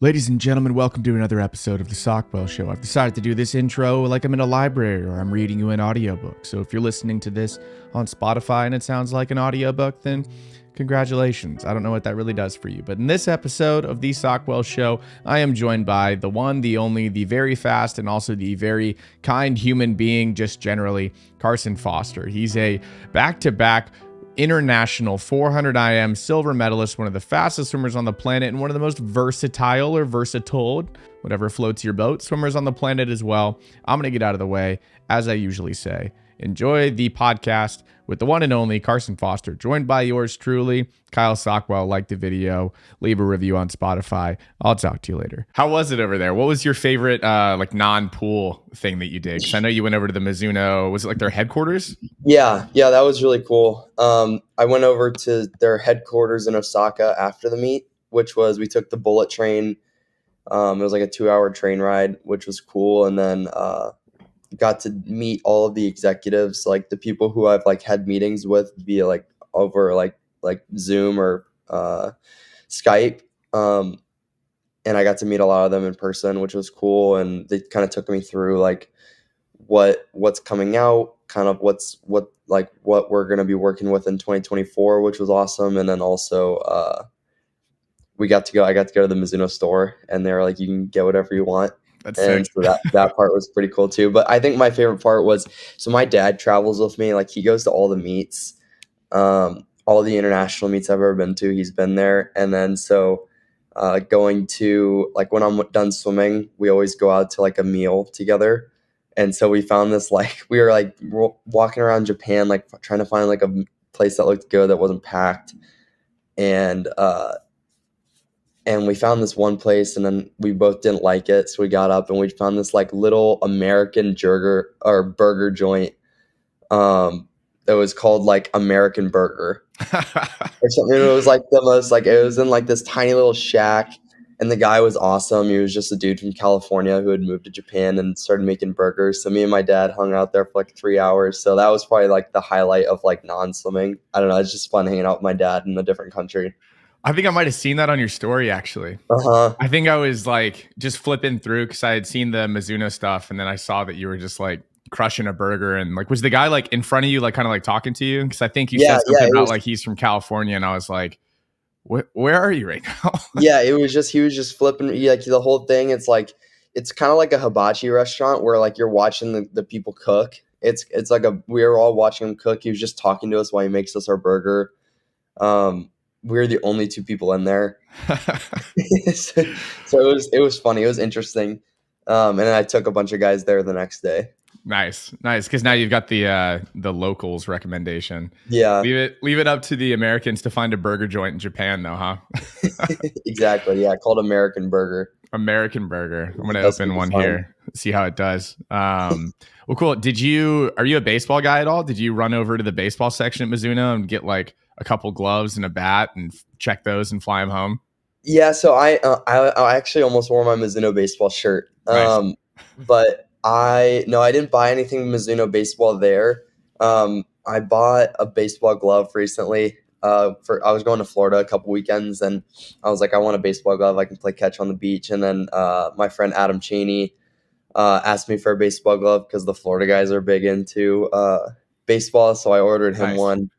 Ladies and gentlemen, welcome to another episode of the Sockwell Show. I've decided to do this intro like I'm in a library or I'm reading you an audiobook. So if you're listening to this on Spotify and it sounds like an audiobook, then congratulations. I don't know what that really does for you. But in this episode of the Sockwell Show, I am joined by the one, the only, the very fast, and also the very kind human being, just generally, Carson Foster. He's a back-to-back international 400 IM silver medalist, one of the fastest swimmers on the planet, and one of the most versatile, whatever floats your boat, swimmers on the planet as well. I'm going to get out of the way, as I usually say. Enjoy the podcast with the one and only Carson Foster, joined by yours truly, Kyle Sockwell. Like the video, leave a review on Spotify. I'll talk to you later. How was it over there? What was your favorite non-pool thing that you did? Because I know you went over to the Mizuno. Was it like their headquarters? Yeah, that was really cool. I went over to their headquarters in Osaka after the meet, which was we took the bullet train. It was like a 2-hour train ride, which was cool, and then got to meet all of the executives, like the people who I've like had meetings with via like over like Zoom or Skype. And I got to meet a lot of them in person, which was cool, and they kind of took me through like what's coming out, kind of what we're going to be working with in 2024, which was awesome. And then also I got to go to the Mizuno store, and they're like, you can get whatever you want. That's And sick. so that part was pretty cool too. But I think my favorite part was, so my dad travels with me, like he goes to all the meets, all the international meets I've ever been to, he's been there. And then so going to, like, when I'm done swimming, we always go out to like a meal together. And so we found this, like, we were like walking around Japan, like trying to find like a place that looked good that wasn't packed. And we found this one place, and then we both didn't like it. So we got up and we found this like little American burger joint that was called like American Burger or something. It was like the most, like, it was in like this tiny little shack, and the guy was awesome. He was just a dude from California who had moved to Japan and started making burgers. So me and my dad hung out there for like 3 hours. So that was probably like the highlight of like non-swimming. I don't know. It's just fun hanging out with my dad in a different country. I think I might have seen that on your story, actually. Uh-huh. I think I was like just flipping through because I had seen the Mizuno stuff, and then I saw that you were just like crushing a burger. And like, was the guy like in front of you, like kind of like talking to you? Because I think you said something It about was, like he's from California, and I was like, where are you right now? yeah, he was just flipping, like, the whole thing. It's like, it's kind of like a hibachi restaurant where like you're watching the people cook. It's like we were all watching him cook. He was just talking to us while he makes us our burger. We were the only two people in there. so it was funny. It was interesting. And then I took a bunch of guys there the next day. Nice. Because now you've got the locals recommendation. Yeah, Leave it up to the Americans to find a burger joint in Japan, though, huh? exactly. Yeah, called American Burger. American Burger. I'm gonna That's open what one we found. here, see how it does. Well, cool. Are you a baseball guy at all? Did you run over to the baseball section at Mizuno and get like a couple gloves and a bat and check those and fly them home? Yeah, so I actually almost wore my Mizuno baseball shirt. Nice. But I didn't buy anything Mizuno baseball there. I bought a baseball glove recently. I was going to Florida a couple weekends, and I was like, I want a baseball glove I can play catch on the beach. And then my friend Adam Cheney asked me for a baseball glove because the Florida guys are big into baseball, so I ordered him Nice. one.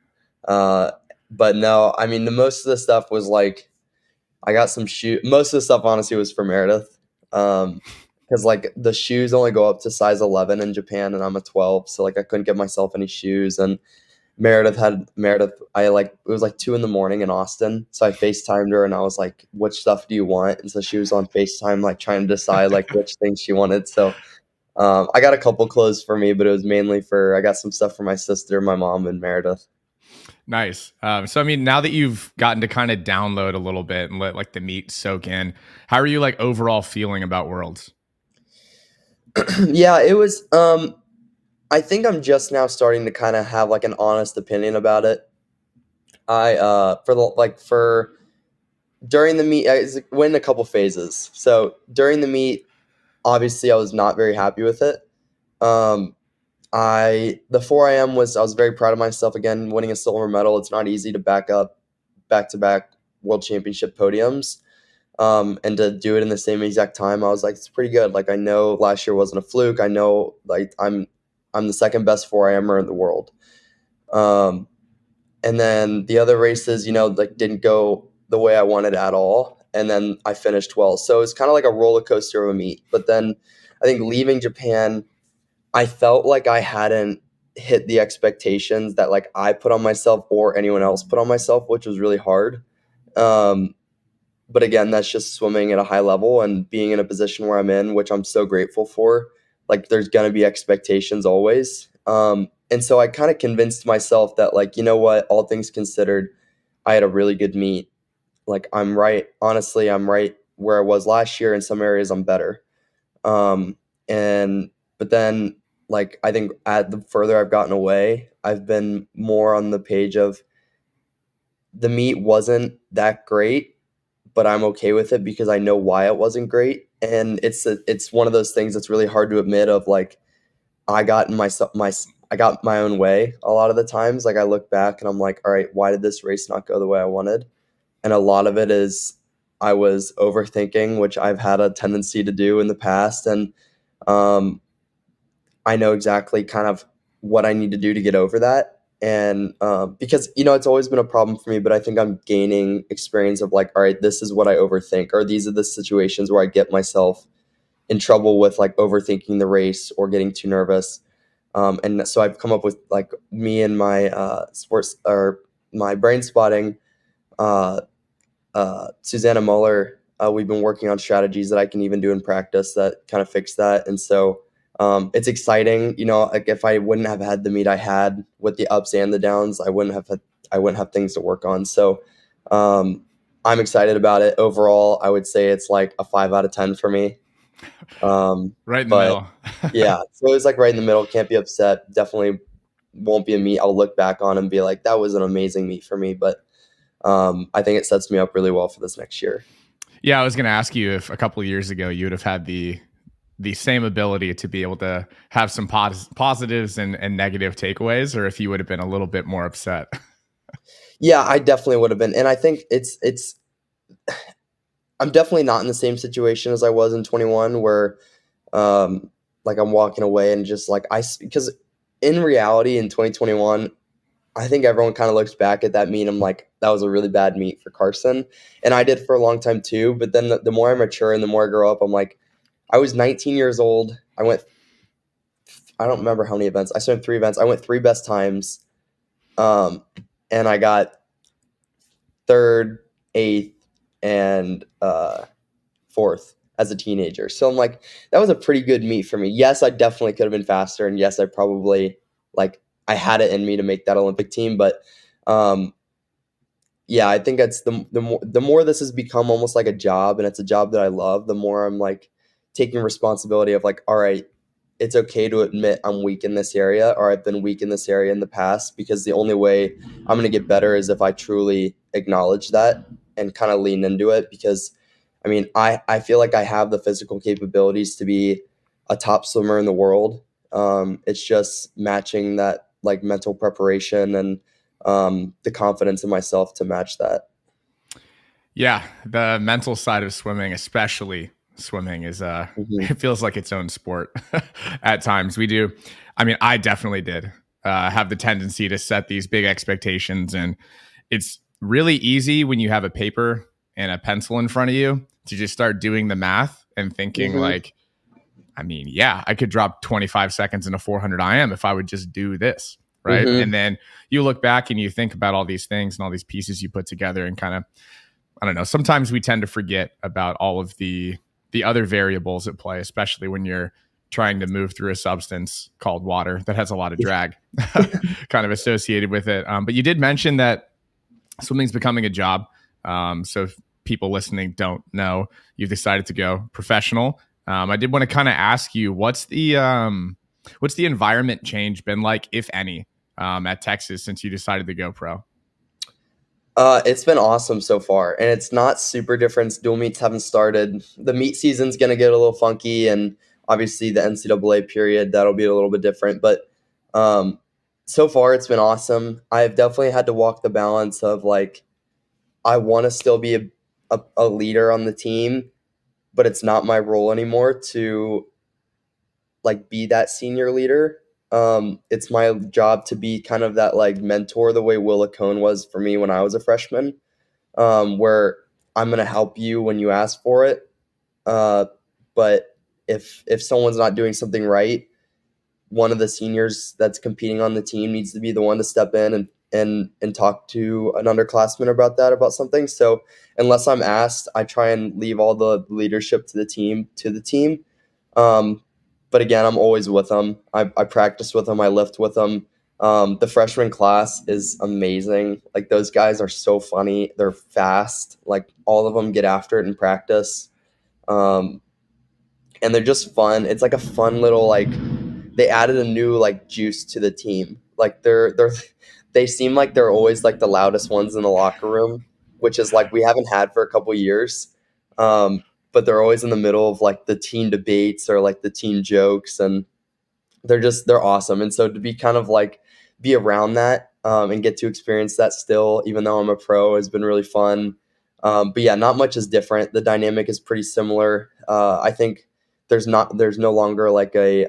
But no, I mean, the most of the stuff was like, I got some shoe. Most of the stuff, honestly, was for Meredith. Because like the shoes only go up to size 11 in Japan, and I'm a 12, so like I couldn't get myself any shoes. And Meredith. It was like 2 a.m. in Austin, so I FaceTimed her and I was like, "Which stuff do you want?" And so she was on FaceTime, like trying to decide like which things she wanted. So I got a couple clothes for me, but it was mainly I got some stuff for my sister, my mom, and Meredith. Nice. So I mean, now that you've gotten to kind of download a little bit and let like the meat soak in, how are you like overall feeling about Worlds? Yeah, it was. I think I'm just now starting to kind of have like an honest opinion about it. I for during the meet, I went in a couple phases. So during the meet, obviously I was not very happy with it. Um, the 4 I was very proud of myself again, winning a silver medal. It's not easy to back up back to back world championship podiums. And to do it in the same exact time, I was like, it's pretty good. Like I know last year wasn't a fluke. I know like I'm the second best 4 IMer in the world. Um, and then the other races, like didn't go the way I wanted at all. And then I finished well. So it's kind of like a roller coaster of a meet. But then I think leaving Japan, I felt like I hadn't hit the expectations that like I put on myself or anyone else put on myself, which was really hard. Um, but again, that's just swimming at a high level and being in a position where I'm in, which I'm so grateful for. Like there's gonna be expectations always. And so I kind of convinced myself that like, you know what, all things considered, I had a really good meet. Like I'm right, honestly, I'm right where I was last year. In some areas I'm better. Um, and but then like I think at the further I've gotten away, I've been more on the page of the meet wasn't that great, but I'm okay with it because I know why it wasn't great. And it's one of those things that's really hard to admit of like I got in I got my own way a lot of the times. Like I look back and I'm like, all right, why did this race not go the way I wanted? And a lot of it is I was overthinking, which I've had a tendency to do in the past, and um, I know exactly kind of what I need to do to get over that. And because it's always been a problem for me, but I think I'm gaining experience of like, all right, this is what I overthink, or these are the situations where I get myself in trouble with like overthinking the race or getting too nervous. And so I've come up with like me and my sports or my brain spotting uh, Susanna Muller, we've been working on strategies that I can even do in practice that kind of fix that. And so it's exciting. Like if I wouldn't have had the meet I had with the ups and the downs, I wouldn't have things to work on. So um, I'm excited about it. Overall, I would say it's like a 5 out of 10 for me. Right in the But middle. yeah, so it's like right in the middle. Can't be upset. Definitely won't be a meet I'll look back on and be like, that was an amazing meet for me. But I think it sets me up really well for this next year. Yeah, I was going to ask you if a couple of years ago you would have had the same ability to be able to have some positives and negative takeaways, or if you would have been a little bit more upset. Yeah, I definitely would have been, and I think it's. I'm definitely not in the same situation as I was in 21, where like I'm walking away and just like because in reality in 2021, I think everyone kind of looks back at that meet. I'm like, that was a really bad meet for Carson, and I did for a long time too. But then the more I mature and the more I grow up, I'm like, I was 19 years old. I don't remember how many events. I swam 3 events. I went 3 best times, um, and I got third, eighth, and fourth as a teenager. So I'm like, that was a pretty good meet for me. Yes, I definitely could have been faster, and yes, I probably like I had it in me to make that Olympic team. But um, yeah, I think that's the more this has become almost like a job, and it's a job that I love. The more I'm like taking responsibility of like, all right, it's okay to admit I'm weak in this area or I've been weak in this area in the past, because the only way I'm going to get better is if I truly acknowledge that and kind of lean into it. Because I mean, I feel like I have the physical capabilities to be a top swimmer in the world. It's just matching that like mental preparation and the confidence in myself to match that. Yeah, the mental side of swimming, especially swimming, is Hmm. it feels like its own sport at times. We do. I mean, I definitely did have the tendency to set these big expectations, and it's really easy when you have a paper and a pencil in front of you to just start doing the math and thinking Hmm. like, I mean, yeah, I could drop 25 seconds in a 400 IM if I would just do this. Right. Hmm. And then you look back and you think about all these things and all these pieces you put together and kind of, I don't know, sometimes we tend to forget about all of the other variables at play, especially when you're trying to move through a substance called water that has a lot of drag kind of associated with it. But you did mention that swimming's becoming a job. So if people listening don't know, you've decided to go professional. I did want to kind of ask you, what's the environment change been like, if any, at Texas since you decided to go pro? It's been awesome so far, and it's not super different. Dual meets haven't started. The meet season's gonna get a little funky, and obviously the NCAA period that'll be a little bit different. But um, so far, it's been awesome. I've definitely had to walk the balance of like I want to still be a leader on the team, but it's not my role anymore to like be that senior leader. It's my job to be kind of that like mentor, the way Willa Cone was for me when I was a freshman, where I'm gonna help you when you ask for it. Uh, but if someone's not doing something right, one of the seniors that's competing on the team needs to be the one to step in and talk to an underclassman about something. So unless I'm asked, I try and leave all the leadership to the team. Um, but again, I'm always with them. I practice with them. I lift with them. The freshman class is amazing. Like those guys are so funny. They're fast. Like all of them get after it in practice. Um, and they're just fun. It's like a fun little like they added a new like juice to the team. Like they seem like they're always like the loudest ones in the locker room, which is like we haven't had for a couple years. But they're always in the middle of like the team debates or like the team jokes, and they're awesome. And so to be kind of like be around that and get to experience that still, even though I'm a pro, has been really fun. But yeah, not much is different. The dynamic is pretty similar. I think there's no longer like I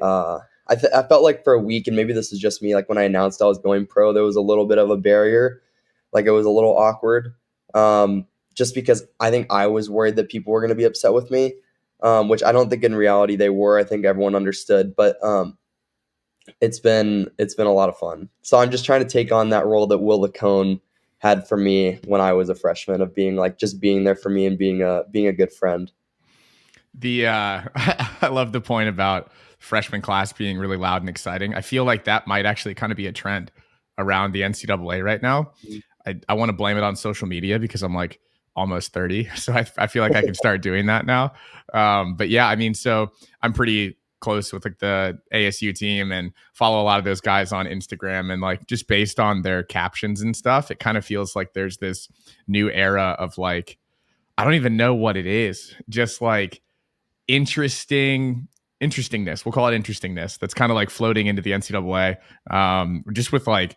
felt like for a week, and maybe this is just me, like when I announced I was going pro, there was a little bit of a barrier, like it was a little awkward, just because I think I was worried that people were going to be upset with me, which I don't think in reality they were. I think everyone understood, but it's been a lot of fun. So I'm just trying to take on that role that Will Lacone had for me when I was a freshman, of being like just being there for me and being a good friend. The I love the point about freshman class being really loud and exciting. I feel like that might actually kind of be a trend around the NCAA right now. I want to blame it on social media because I'm like almost 30, so I feel like I can start doing that now. But yeah, I mean, so I'm pretty close with like the ASU team and follow a lot of those guys on Instagram, and like just based on their captions and stuff, it kind of feels like there's this new era of like I don't even know what it is, just like interestingness. We'll call it interestingness. That's kind of like floating into the NCAA. Just with like,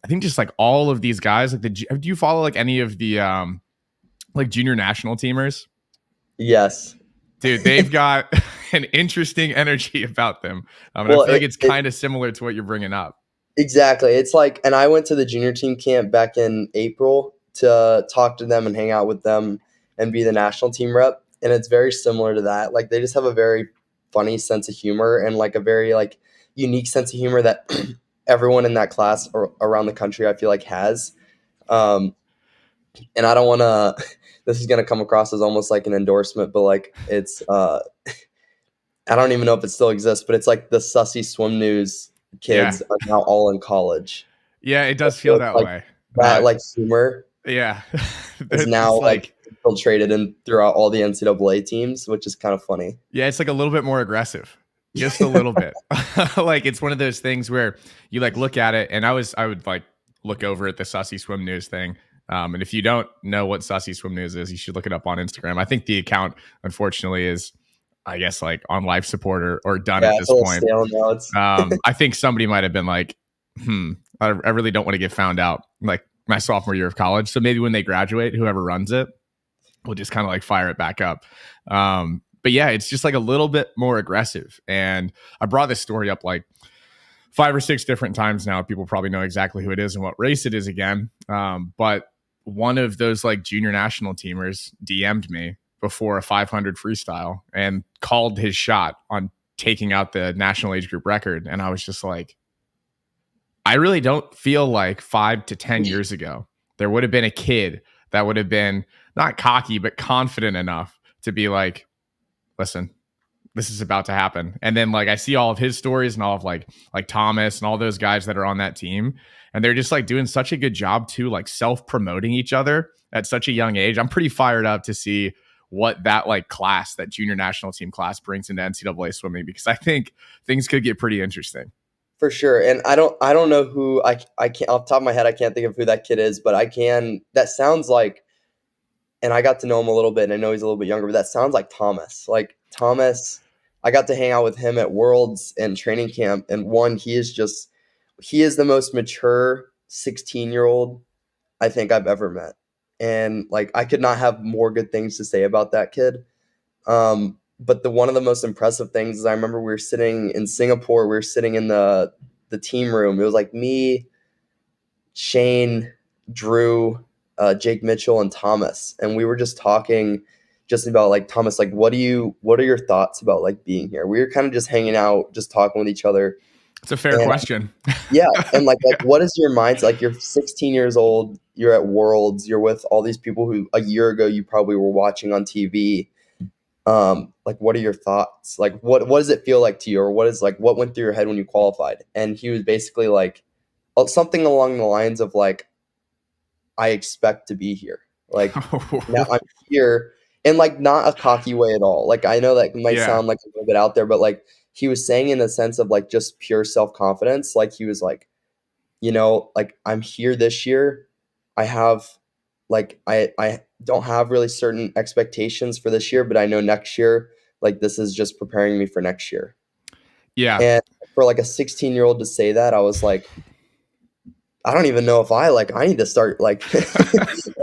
I think just like all of these guys. Like, do you follow like any of the like junior national teamers? Yes. Dude, they've got an interesting energy about them. And I Well, feel like it's kind of similar to what you're bringing up. exactly. It's like, and I went to the junior team camp back in April to talk to them and hang out with them and be the national team rep. And it's very similar to that. Like they just have a very funny sense of humor and like a very like unique sense of humor that everyone in that class or around the country I feel like has. Um, and I don't want to. This is going to come across as almost like an endorsement, but like it's. I don't even know if it still exists, but it's like the Sussy Swim News Yeah. kids are now all in college. Yeah, it does So feel it's that like way. that like humor Yeah. is It's now like like, infiltrated in throughout all the NCAA teams, which is kind of funny. yeah, it's like a little bit more aggressive. Just a little bit. Like it's one of those things where you like look at it, and I would like look over at the Sussy Swim News thing. And if you don't know what Sussy Swim News is, you should look it up on Instagram. I think the account, unfortunately, is I guess like on life support or done Yeah, at it's a this little point. stale now. It's I think somebody might have been like, I really don't want to get found out like my sophomore year of college. So maybe when they graduate, whoever runs it will just kind of like fire it back up. But yeah, it's just like a little bit more aggressive. And I brought this story up like 5 or 6 different times now. People probably know exactly who it is and what race it is again. But one of those like junior national teamers DM'd me before a 500 freestyle and called his shot on taking out the national age group record. And I was just like, I really don't feel like 5 to 10 years ago, there would have been a kid that would have been not cocky, but confident enough to be like, listen, this is about to happen. And then like I see all of his stories and all of like Thomas and all those guys that are on that team. And they're just like doing such a good job too, like self-promoting each other at such a young age. I'm pretty fired up to see what that like class, that junior national team class brings into NCAA swimming, because I think things could get pretty interesting. for sure. And I don't know who I can't off the top of my head I can't think of who that kid is, but I can. That sounds like, and I got to know him a little bit, and I know he's a little bit younger, but that sounds like Thomas. Like Thomas, I got to hang out with him at Worlds and training camp, and one, he is the most mature 16-year-old I think I've ever met. and like I could not have more good things to say about that kid. But the one of the most impressive things is I remember we were sitting in Singapore. We were sitting in the team room. It was like me, Shane, Drew, Jake Mitchell, and Thomas, and we were just talking just about like Thomas, like what are your thoughts about like being here? We were kind of just hanging out, just talking with each other. It's a fair And question. yeah, and like Yeah. what is your mindset? Like you're 16 years old, you're at Worlds, you're with all these people who a year ago you probably were watching on TV. Like what are your thoughts? Like what does it feel like to you, or what is like what went through your head when you qualified? And he was basically like something along the lines of like I expect to be here. Like now I'm here, and like not a cocky way at all. Like I know that might Yeah. sound like a little bit out there, but like he was saying in the sense of like just pure self-confidence. Like he was like, like I'm here this year. I have like I don't have really certain expectations for this year, but I know next year, like this is just preparing me for next year. Yeah. And for like a 16-year-old to say that, I was like, I don't even know if I need to start like I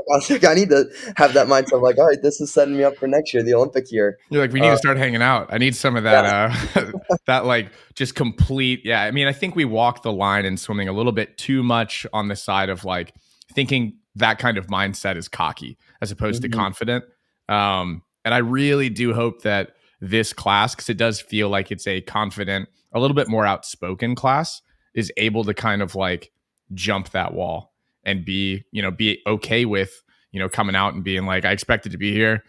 was like, I need to have that mindset of like, all right, this is setting me up for next year, the Olympic year. You're like, we need Uh, to start hanging out. I need some of that, yeah. that like just complete. Yeah. I mean, I think we walk the line in swimming a little bit too much on the side of like thinking that kind of mindset is cocky as opposed to Mhm. confident. And I really do hope that this class, because it does feel like it's a confident, a little bit more outspoken class, is able to kind of like jump that wall and be okay with, coming out and being like, I expected to be here.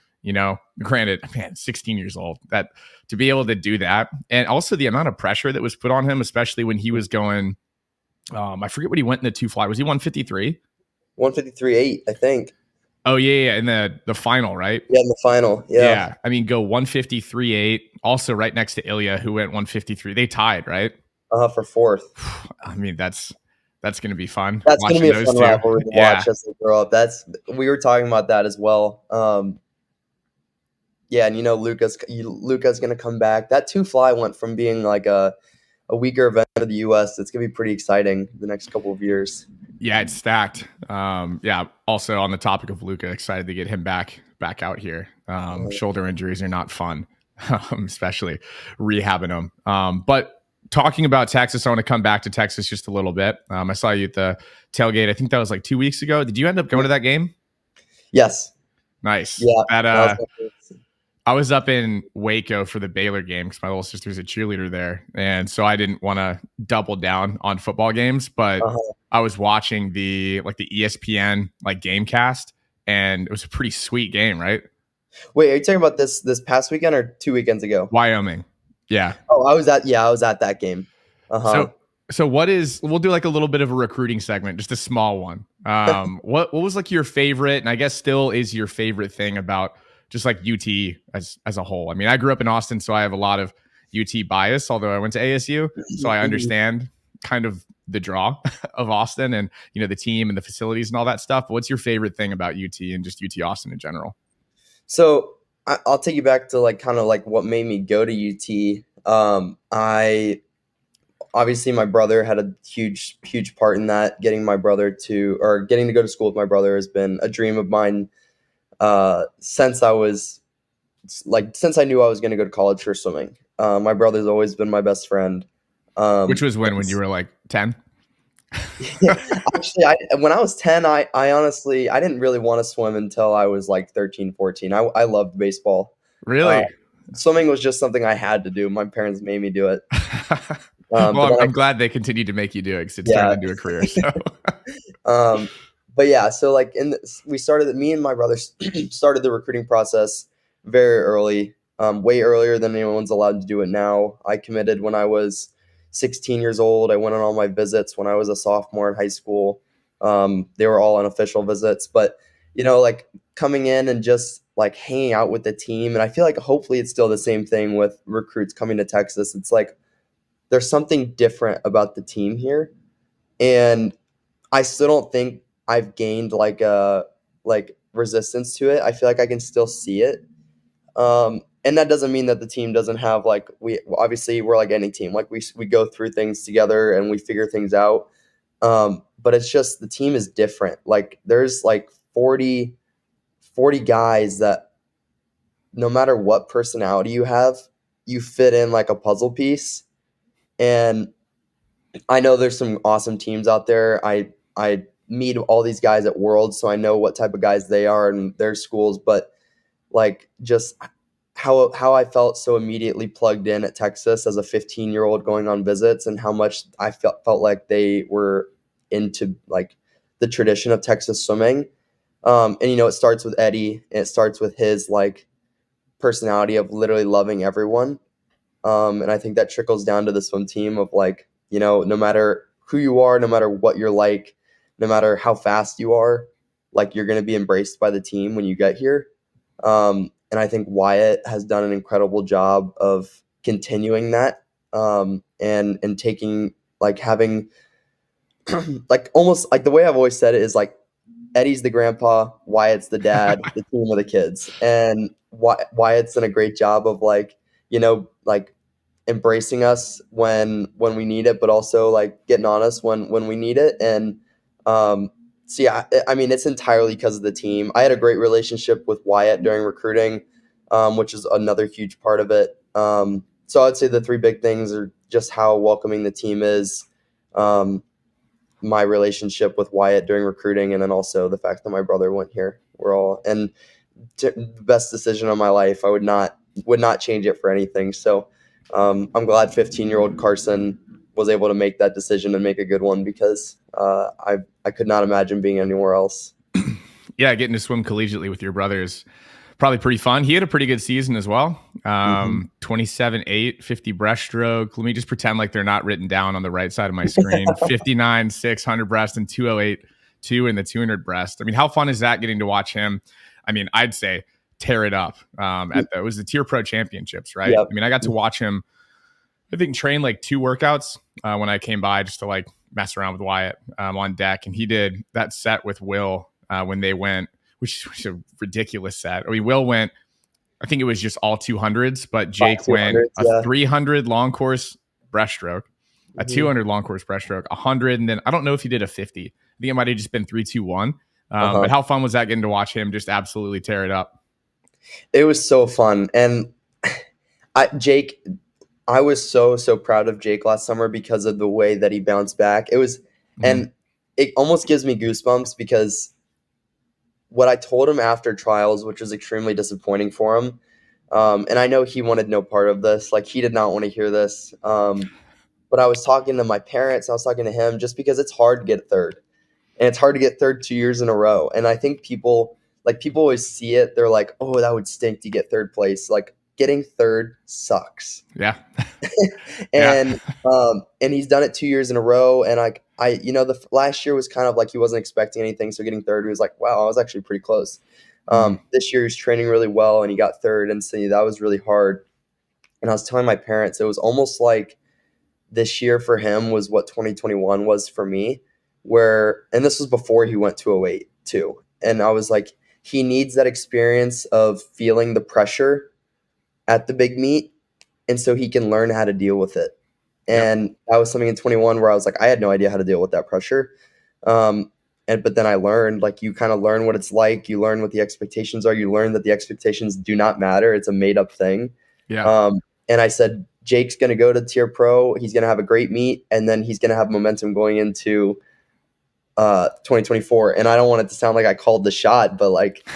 Granted, man, 16 years old, that to be able to do that, and also the amount of pressure that was put on him, especially when he was going, I forget what he went in the two fly. Was he 153? 153.8, I think. Oh yeah, in the final, right? Yeah, in the final. Yeah. Yeah, I mean, go 153.8. Also, right next to Ilya, who went 153. They tied, right? For fourth. I mean, that's gonna be fun That's gonna watching be a those fun two. rivalry to Yeah, watch as they grow up. We were talking about that as well. Yeah, and Luca's gonna come back. That two fly went from being like a weaker event for the U.S. It's gonna be pretty exciting the next couple of years. yeah, it's stacked. Yeah. Also, on the topic of Luca, excited to get him back out here. Shoulder injuries are not fun, especially rehabbing them. But talking about Texas, I want to come back to Texas just a little bit. I saw you at the tailgate. I think that was like 2 weeks ago. Did you end up going to that game? Yes. Nice. Yeah. That That was my first. I was up in Waco for the Baylor game because my little sister's a cheerleader there, and so I didn't want to double down on football games. But Uh-huh. I was watching the ESPN like game cast, and it was a pretty sweet game, right? Wait, are you talking about this past weekend or 2 weekends ago? Wyoming, yeah. Oh, I was at that game. Uh-huh. So we'll do like a little bit of a recruiting segment, just a small one. What was like your favorite, and I guess still is your favorite thing about just like UT as a whole? I mean, I grew up in Austin, so I have a lot of UT bias, although I went to ASU, so I Mhm. understand kind of the draw of Austin and the team and the facilities and all that stuff. But what's your favorite thing about UT and just UT Austin in general? So I'll take you back to like kind of like what made me go to UT. I obviously my brother had a huge part in that. Getting to go to school with my brother has been a dream of mine since I knew I was going to go to college for swimming. My brother's always been my best friend. Which was when It's- you were like 10? Actually, when I was 10, I honestly I didn't really want to swim until I was like 13, 14. I loved baseball. Uh, Really? Swimming was just something I had to do. My parents made me do it. Well, But then I'm glad they continued to make you do it because it's turned yeah. into a career. So Um, but yeah, so like me and my brother started the recruiting process very early, way earlier than anyone's allowed to do it now. I committed when I was 16 years old. I went on all my visits when I was a sophomore in high school. They were all unofficial visits, but like coming in and just like hanging out with the team. And I feel like hopefully it's still the same thing with recruits coming to Texas. It's like there's something different about the team here. And I still don't think I've gained like resistance to it. I feel like I can still see it. And that doesn't mean that the team doesn't have like we're like any team. Like we go through things together and we figure things out. But it's just the team is different. Like there's like 40, 40 guys that no matter what personality you have, you fit in like a puzzle piece. And I know there's some awesome teams out there. I meet all these guys at Worlds, so I know what type of guys they are and their schools, but like just how I felt so immediately plugged in at Texas as a 15-year-old going on visits, and how much I felt like they were into like the tradition of Texas swimming. And it starts with Eddie, and it starts with his like personality of literally loving everyone. And I think that trickles down to the swim team of like, no matter who you are, no matter what you're like, no matter how fast you are, like you're going to be embraced by the team when you get here. And I think Wyatt has done an incredible job of continuing that, and taking like having like almost like the way I've always said it is like Eddie's the grandpa, Wyatt's the dad, the team are the kids, and Wyatt's done a great job of like like embracing us when we need it, but also like getting on us when we need it. And so yeah, I mean it's entirely because of the team. I had a great relationship with Wyatt during recruiting, which is another huge part of it. So I'd say the three big things are just how welcoming the team is, my relationship with Wyatt during recruiting, and then also the fact that my brother went here. The best decision of my life. I would not change it for anything. So I'm glad 15-year-old Carson was able to make that decision and make a good one, because I could not imagine being anywhere else. Yeah, getting to swim collegiately with your brother is probably pretty fun. He had a pretty good season as well. 27.8, 50 breaststroke. Let me just pretend like they're not written down on the right side of my screen. 59.6, 100 breast, and 208.2 in the 200 breast. I mean, how fun is that getting to watch him? I mean, I'd say tear it up. It was the Tier Pro Championships, right? Yep. I mean, I got to watch him, I think, train like 2 workouts when I came by just to like mess around with Wyatt on deck. And he did that set with Will when they went, which was a ridiculous set. I mean, Will went, I think it was just all 200s, but Jake went a 300 long course breaststroke, a 200 long course breaststroke, 100, and then I don't know if he did a 50. I think it might have just been 3-2-1. But how fun was that getting to watch him just absolutely tear it up? It was so fun. And Jake, I was so proud of Jake last summer because of the way that he bounced back. And it almost gives me goosebumps, because what I told him after trials, which was extremely disappointing for him, and I know he wanted no part of this. Like, he did not want to hear this. But I was talking to my parents, I was talking to him, just because it's hard to get third. And it's hard to get third 2 years in a row. And I think people always see it. They're like, oh, that would stink to get third place. Like, getting third sucks. Yeah. And and he's done it 2 years in a row. And the last year was kind of like he wasn't expecting anything. So getting third, he was like, wow, I was actually pretty close. This year he's training really well, and he got third. And so that was really hard. And I was telling my parents, it was almost like this year for him was what 2021 was for me, and this was before he went to 08 too. And I was like, he needs that experience of feeling the pressure at the big meet, and so he can learn how to deal with it. And that was something in 21 where I was like, I had no idea how to deal with that pressure. But then I learned, like, you kind of learn what it's like. You learn what the expectations are. You learn that the expectations do not matter. It's a made up thing. Yeah. And I said, Jake's going to go to Tier Pro. He's going to have a great meet, and then he's going to have momentum going into 2024. And I don't want it to sound like I called the shot, but like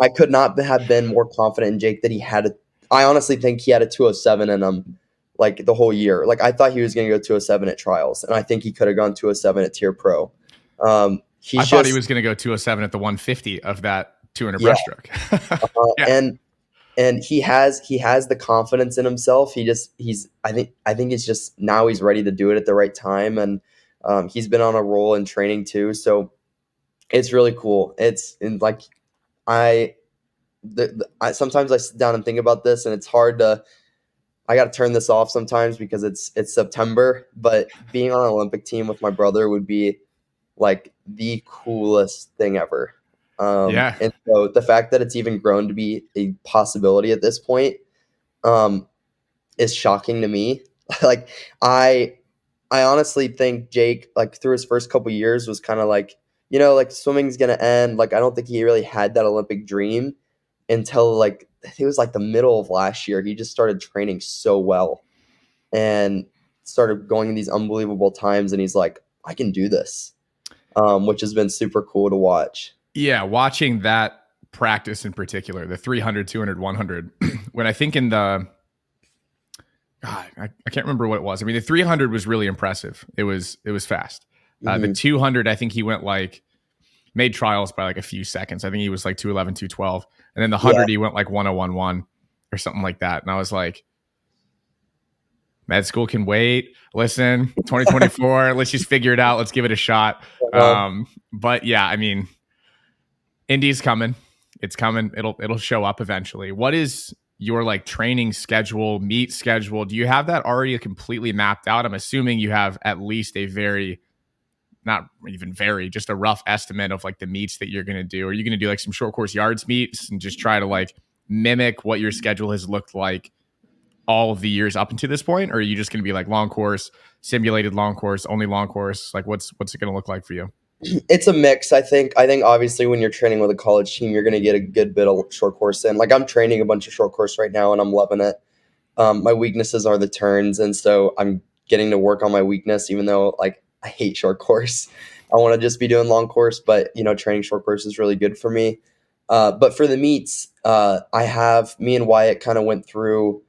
I could not have been more confident in Jake that I honestly think he had a 207 in him like the whole year. Like, I thought he was going to go 207 at trials, and I think he could have gone 207 at Tier Pro. I thought he was going to go 207 at the 150 of that 200 breaststroke. Yeah. And he has the confidence in himself. I think it's just now he's ready to do it at the right time. And he's been on a roll in training too. So it's really cool. Sometimes I sit down and think about this, and it's hard I got to turn this off sometimes because it's September, but being on an Olympic team with my brother would be like the coolest thing ever. And so the fact that it's even grown to be a possibility at this point is shocking to me. Like, I honestly think Jake, like, through his first couple years was kind of like like swimming's gonna end. Like I don't think he really had that Olympic dream until like I think it was like the middle of last year. He just started training so well and started going in these unbelievable times, and he's like, I can do this, which has been super cool to watch. Yeah, watching that practice in particular, the 300, 200, 100, when I think in the, God, I can't remember what it was. I mean, the 300 was really impressive. It was fast. The Hmm. 200, I think he went like, made trials by like a few seconds. I think he was like 211, 212. And then the Yeah. 100, he went like 1011 or something like that. And I was like, med school can wait. Listen, 2024, let's just figure it out. Let's give it a shot. Uh, But yeah, I mean, Indy's coming. It's coming. It'll show up eventually. What is your like training schedule, meet schedule? Do you have that already completely mapped out? I'm assuming you have at least a very, not even very, just a rough estimate of like the meets that you're going to do. Are you going to do like some short course yards meets and just try to like mimic what your schedule has looked like all of the years up until this point? Or are you just going to be like long course, simulated long course, only long course? Like what's it going to look like for you? it's a mix. I think obviously when you're training with a college team, you're going to get a good bit of short course in. Like I'm training a bunch of short course right now, and I'm loving it. My weaknesses are the turns, and so I'm getting to work on my weakness, even though like I hate short course. I want to just be doing long course, but training short course is really good for me. But for the meets, me and Wyatt kind of went through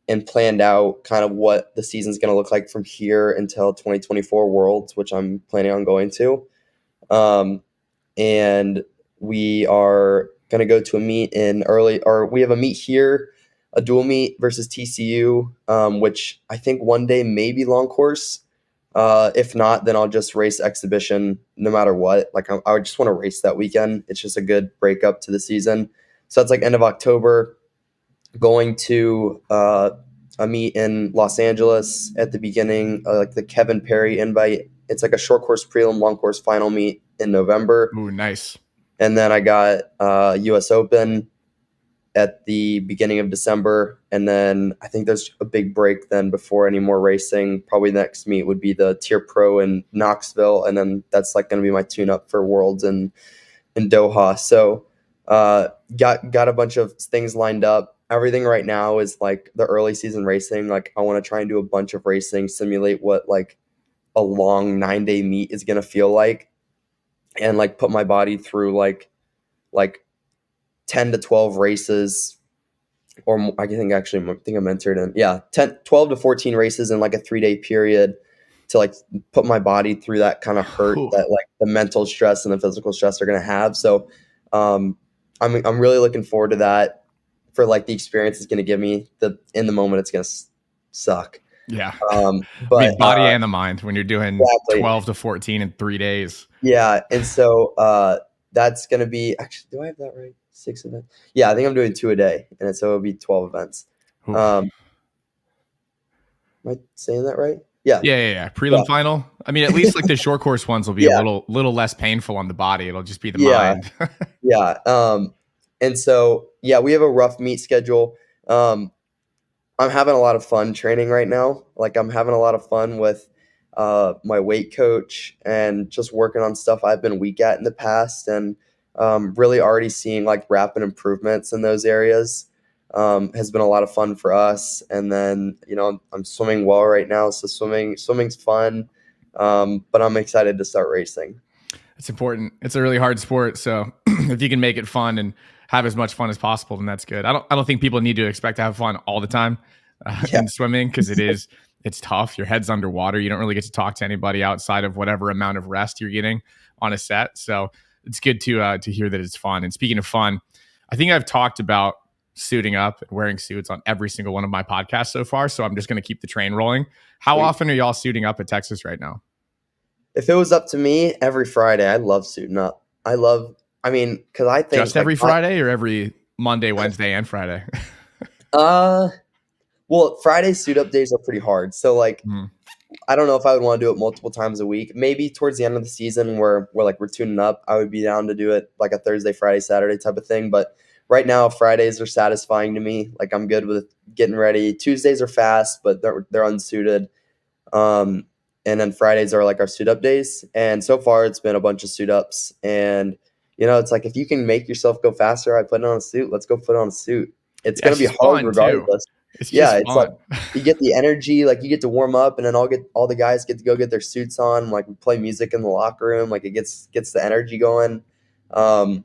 and planned out kind of what the season's going to look like from here until 2024 Worlds, which I'm planning on going to. Um, and we are going to go to a meet in early, or we have a meet here, a dual meet versus TCU, which I think one day may be long course. If not, then I'll just race exhibition no matter what. Like I would just want to race that weekend. It's just a good breakup to the season. So that's like end of October. Going to a meet in Los Angeles at the beginning, like the Kevin Perry invite. It's like a short course prelim, long course final meet in November. Ooh, nice. And then I got U.S. Open at the beginning of December, and then I think there's a big break then before any more racing. Probably the next meet would be the Tier Pro in Knoxville, and then that's like going to be my tune-up for Worlds in Doha. So got a bunch of things lined up. Everything right now is like the early season racing. Like I want to try and do a bunch of racing, simulate what like a long 9-day meet is going to feel like, and like put my body through like 10 to 12 races, or I think I'm entered in, 12 to 14 races in like a 3-day period to like put my body through that kind of hurt Ooh. that like the mental stress and the physical stress they're going to have. So um, I'm really looking forward to that, for like the experience it's going to give me. In the moment it's going to suck. Yeah. I But mean, body and the mind when you're doing exactly. 12 to 14 in 3 days. Yeah, and so that's gonna be, actually. Do I have that right? 6 events. Yeah, I think I'm doing 2 a day, and so it'll be 12 events. Oof. Um, am I saying that right? Yeah, Yeah. yeah, Prelim final. I mean, at least like the short course ones will be a yeah, little less painful on the body. It'll just be the yeah, mind. yeah. And so yeah, we have a rough meet schedule. Um, I'm having a lot of fun training right now. Like I'm having a lot of fun with my weight coach and just working on stuff I've been weak at in the past, and really already seeing like rapid improvements in those areas. Has been a lot of fun for us. And then I'm swimming well right now, so swimming's fun. But I'm excited to start racing. It's important. It's a really hard sport, so if you can make it fun and have as much fun as possible, then that's good. I don't think people need to expect to have fun all the time Yeah, in swimming, because it's tough. Your head's underwater. You don't really get to talk to anybody outside of whatever amount of rest you're getting on a set. So it's good to hear that it's fun. And speaking of fun, I think I've talked about suiting up and wearing suits on every single one of my podcasts so far. So I'm just going to keep the train rolling. How sweet. often are y'all suiting up at Texas right now? If it was up to me, every Friday, I love suiting up. I mean, because I think Just like every Friday or every Monday, Wednesday, and Friday? uh well, Friday suit up days are pretty hard. So like Mhm. I don't know if I would want to do it multiple times a week. Maybe towards the end of the season where we're tuning up, I would be down to do it like a Thursday, Friday, Saturday type of thing. But right now Fridays are satisfying to me. Like I'm good with getting ready. Tuesdays are fast, but they're unsuited. Um and then Fridays are like our suit up days. And so far, it's been a bunch of suit ups. And it's like if you can make yourself go faster, I put on a suit. Let's go put on a suit. It's Yeah, gonna it's be just hard fun too. regardless. It's Yeah, just it's like fun. you get the energy, like you get to warm up, and then all the guys get to go get their suits on. Like we play music in the locker room, like it gets the energy going. Um,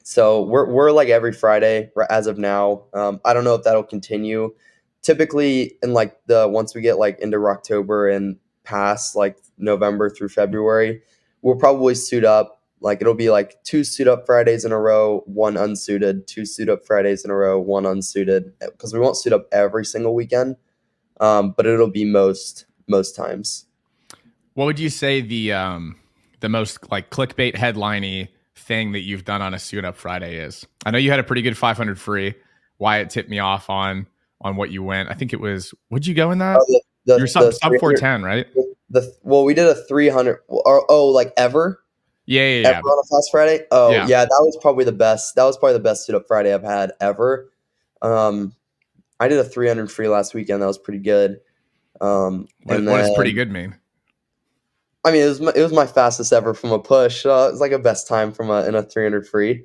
so we're like every Friday as of now. I don't know if that'll continue. Typically, in like the once we get like into October and past like November through February, we'll probably suit up. Like it'll be like 2 suit up Fridays in a row, one unsuited, 2 suit up Fridays in a row, one unsuited. Because we won't suit up every single weekend, but it'll be most times. What would you say the most like clickbait headliney thing that you've done on a suit up Friday is? I know you had a pretty good 500 free. Wyatt tipped me off on what you went. I think it was, would you go in that? Oh, You're sub the sub 300, 410, right? well, we did a 300. Or, oh, like ever. Yeah, yeah, Ever yeah. on a Fast Friday? Oh, Yeah. yeah, that was probably the best. That was probably the best suit up Friday I've had ever. Um, I did a 300 free last weekend. That was pretty good. And What does pretty then good mean? I mean, it was my fastest ever from a push. It was like a best time from in a 300 free.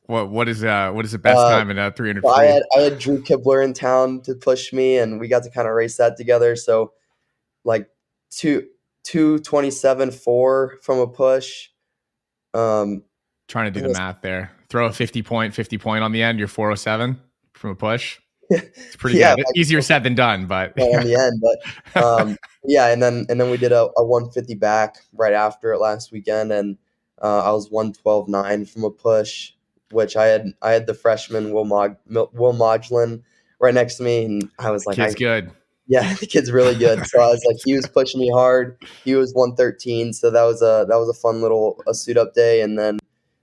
What is the best Uh, time in a 300 so I free? had I had Drew Kibler in town to push me, and we got to kind of race that together. So like two 2:27.4 from a push. Um, Trying to do it the was math there. Throw a 50 point on the end. You're 407 from a push. It's pretty yeah, good. Easier said than done, but on the end. But yeah, and then we did a 150 back right after it last weekend, and I was 112.9 from a push, which I had the freshman Will Modglin right next to me, and I was like, kid's good. yeah, the kid's really good. So I was like, he was pushing me hard. He was 113, so that was a fun little suit up day, and then.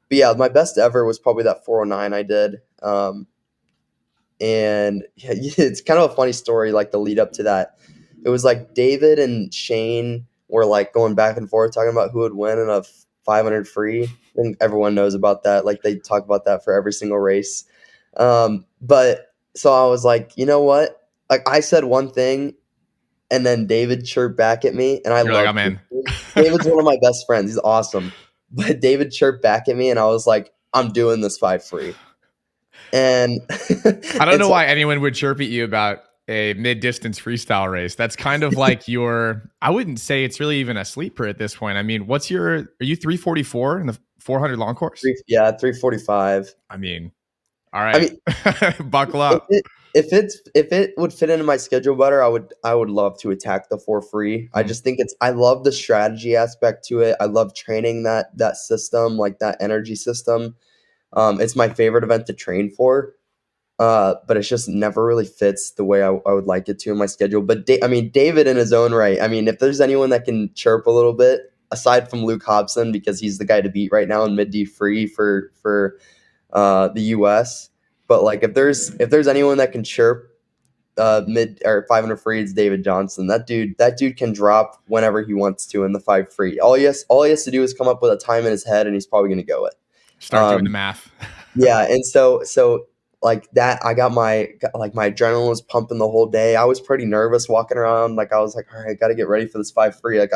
But yeah, my best ever was probably that 409 I did. And yeah, it's kind of a funny story, like the lead up to that. It was like David and Shane were like going back and forth talking about who would win in a 500 free. I think everyone knows about that. Like they talk about that for every single race. But so I was like, you know what? Like I said one thing, and then David chirped back at me, and I You're like, love I'm in. David's one of my best friends. He's awesome. But David chirped back at me, and I was like, I'm doing this 5 free. And I don't and know so why anyone would chirp at you about a mid-distance freestyle race. That's kind of like I wouldn't say it's really even a sleeper at this point. I mean, are you 344 in the 400 long course? yeah, 345. I mean, all I right. mean, Buckle if up. it would fit into my schedule better, I would love to attack the 4 free. I Mhm. just think I love the strategy aspect to it. I love training that system, like that energy system. It's my favorite event to train for. But it just never really fits the way I would like it to in my schedule. But I mean, David in his own right. I mean, if there's anyone that can chirp a little bit, aside from Luke Hobson, because he's the guy to beat right now in mid D free for the U.S. But like, if there's anyone that can chirp mid or 500 free, it's David Johnson. That dude can drop whenever he wants to in the 5 free. All he has to do is come up with a time in his head, and he's probably going to go it. Start doing the Um, math. yeah, and so like that, my adrenaline was pumping the whole day. I was pretty nervous walking around. Like I was like, all right, I got to get ready for this 5 free. Like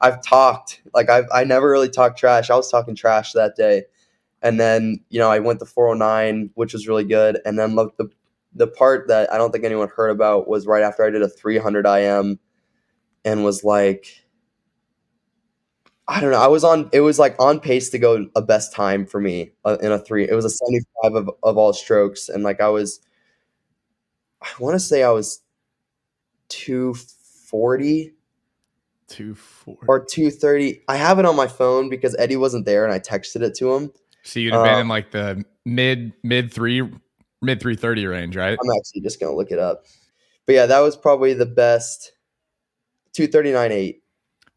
I've talked, like I never really talked trash. I was talking trash that day, and then I went to 409, which was really good. And then look, the part that I don't think anyone heard about was right after I did a 300 IM and was like. I don't know. It was like on pace to go a best time for me in a 3. It was a 75 of all strokes. And like I want to say I was 240 240. or 230. I have it on my phone because Eddie wasn't there and I texted it to him. So you'd have Uh, been in like the mid 330 range, right? I'm actually just going to look it up. But yeah, that was probably the best 239.8.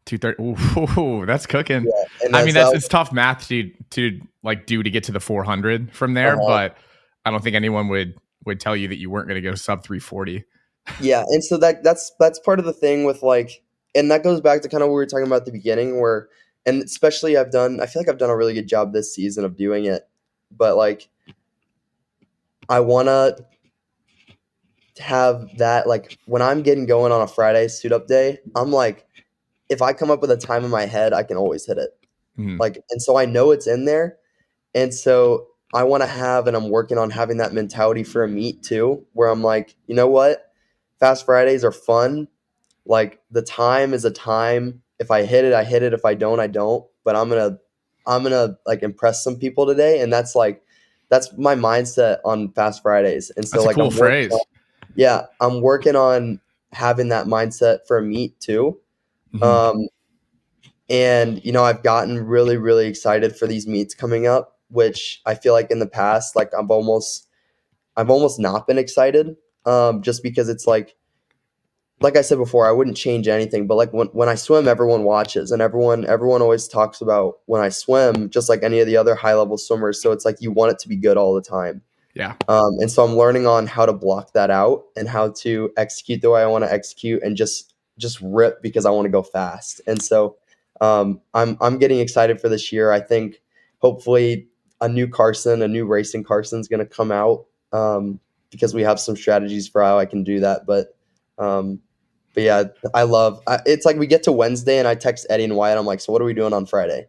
230. Ooh, that's cooking. Yeah. And I then mean, so that it's tough math to like do to get to the 400 from there, was, but I don't think anyone would tell you that you weren't going to go sub 340. yeah, and so that's part of the thing with like, and that goes back to kind of what we were talking about at the beginning, where, and especially I feel like I've done a really good job this season of doing it, but like I wanna have that like when I'm getting going on a Friday suit up day, I'm like if I come up with a time in my head, I can always hit it. Mhm. Like, and so I know it's in there. And so I want to have, and I'm working on having that mentality for a meet too, where I'm like, you know what? Fast Fridays are fun. Like the time is a time. If I hit it, I hit it. If I don't, I don't. But I'm gonna like impress some people today. And that's my mindset on Fast Fridays. And so That's a like cool phrase. I'm working on having that mindset for a meet too. Mhm. Um, and I've gotten really, really excited for these meets coming up, which I feel like in the past, like I've almost not been excited, just because it's like I said before, I wouldn't change anything. But like when I swim, everyone watches, and everyone always talks about when I swim, just like any of the other high level swimmers. So it's like you want it to be good all the time. Yeah. And so I'm learning on how to block that out and how to execute the way I want to execute and just rip because I want to go fast. And so I'm getting excited for this year. I think hopefully a new racing Carson is going to come out, because we have some strategies for how I can do that. Um, but yeah, it's like we get to Wednesday and I text Eddie and Wyatt. I'm like, so what are we doing on Friday?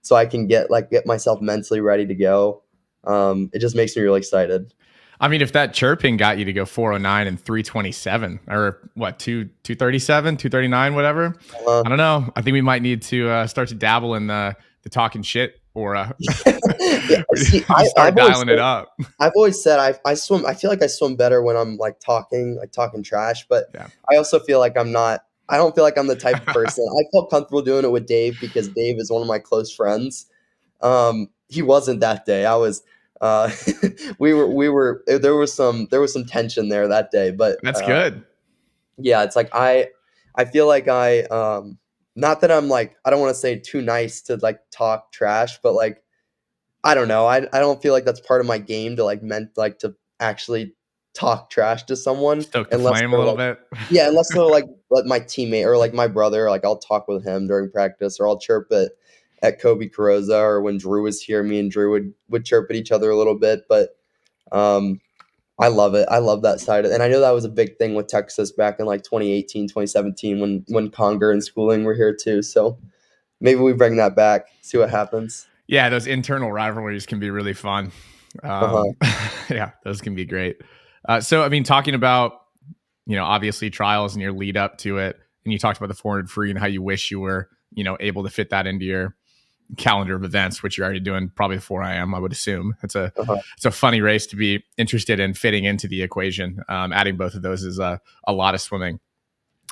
So I can get myself mentally ready to go. It just makes me really excited. I mean, if that chirping got you to go 409 and 327, or what, 237, 239, whatever. Uh, I don't know. I think we might need to start to dabble in the talking shit, or yeah, we need see, to start dialing it up. I've always said I swim. I feel like I swim better when I'm talking trash. But Yeah. I also feel like I'm not. I don't feel like I'm the type of person. I felt comfortable doing it with Dave because Dave is one of my close friends. He wasn't that day. I was. We were. There was some tension there that day, but That's good. yeah, it's like I feel like not that I'm like, I don't want to say too nice to like talk trash, but like I don't know. I don't feel like that's part of my game to to actually talk trash to someone Stoke the unless flame a they're little like, bit. yeah, unless they're like my teammate or like my brother. Like I'll talk with him during practice, or I'll chirp at Kobe Carrozza, or when Drew was here, me and Drew would chirp at each other a little bit. But um, I love it. I love that side. And I know that was a big thing with Texas back in like 2018, 2017 when Conger and Schooling were here too. So maybe we bring that back, see what happens. Yeah, those internal rivalries can be really fun. Uh-huh. Yeah, those can be great. So, I mean, talking about, obviously trials and your lead up to it, and you talked about the 400 free and how you wish you were, able to fit that into your calendar of events, which you're already doing probably 4 IM, I would assume. Uh-huh. It's a funny race to be interested in fitting into the equation. Adding both of those is a lot of swimming.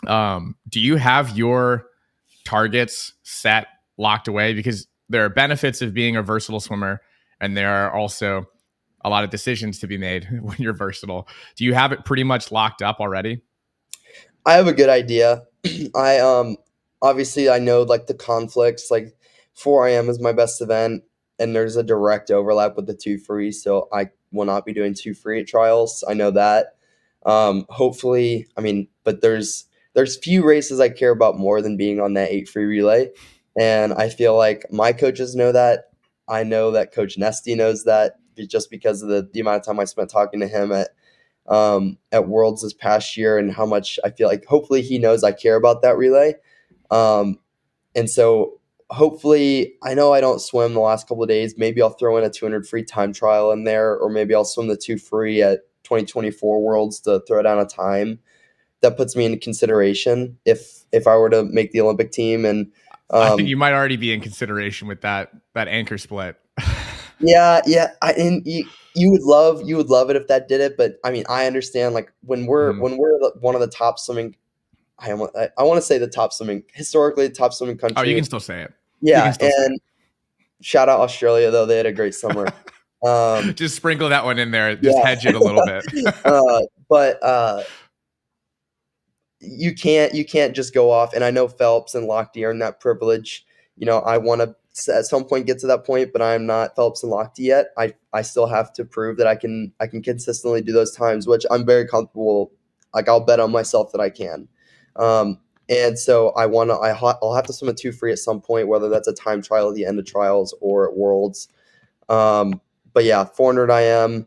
Do you have your targets set, locked away? Because there are benefits of being a versatile swimmer, and there are also a lot of decisions to be made when you're versatile. Do you have it pretty much locked up already? I have a good idea. I obviously I know like the conflicts, like 4 a.m. is my best event, and there's a direct overlap with the two free, so I will not be doing two free at trials. I know that. Hopefully, I mean, but there's few races I care about more than being on that 8 free relay. And I feel like my coaches know that. I know that Coach Nesty knows that, just because of the amount of time I spent talking to him at Worlds this past year, and how much I feel like hopefully he knows I care about that relay. Um, and so hopefully, I know I don't swim the last couple of days. Maybe I'll throw in a 200 free time trial in there, or maybe I'll swim the 2 free at 2024 Worlds to throw down a time that puts me into consideration if I were to make the Olympic team. And I think um, you might already be in consideration with that anchor split. yeah, and you would love it if that did it, but I mean, I understand like when we're Mhm. when we're one of the top swimming. I want to say the top swimming, historically top swimming Oh, you country. can still say it. You can Yeah, still say and shout out Australia though, they had a great summer. it. Just sprinkle that one in there. Just Yeah, hedge it a little bit. but you can't just go off. And I know Phelps and Lochte earned that privilege. I want to at some point get to that point, but I'm not Phelps and Lochte yet. I still have to prove that I can consistently do those times, which I'm very comfortable. Like I'll bet on myself that I can. Um, and so I'll have to swim a 2 free at some point, whether that's a time trial at the end of trials or at Worlds. But yeah, 400 IM.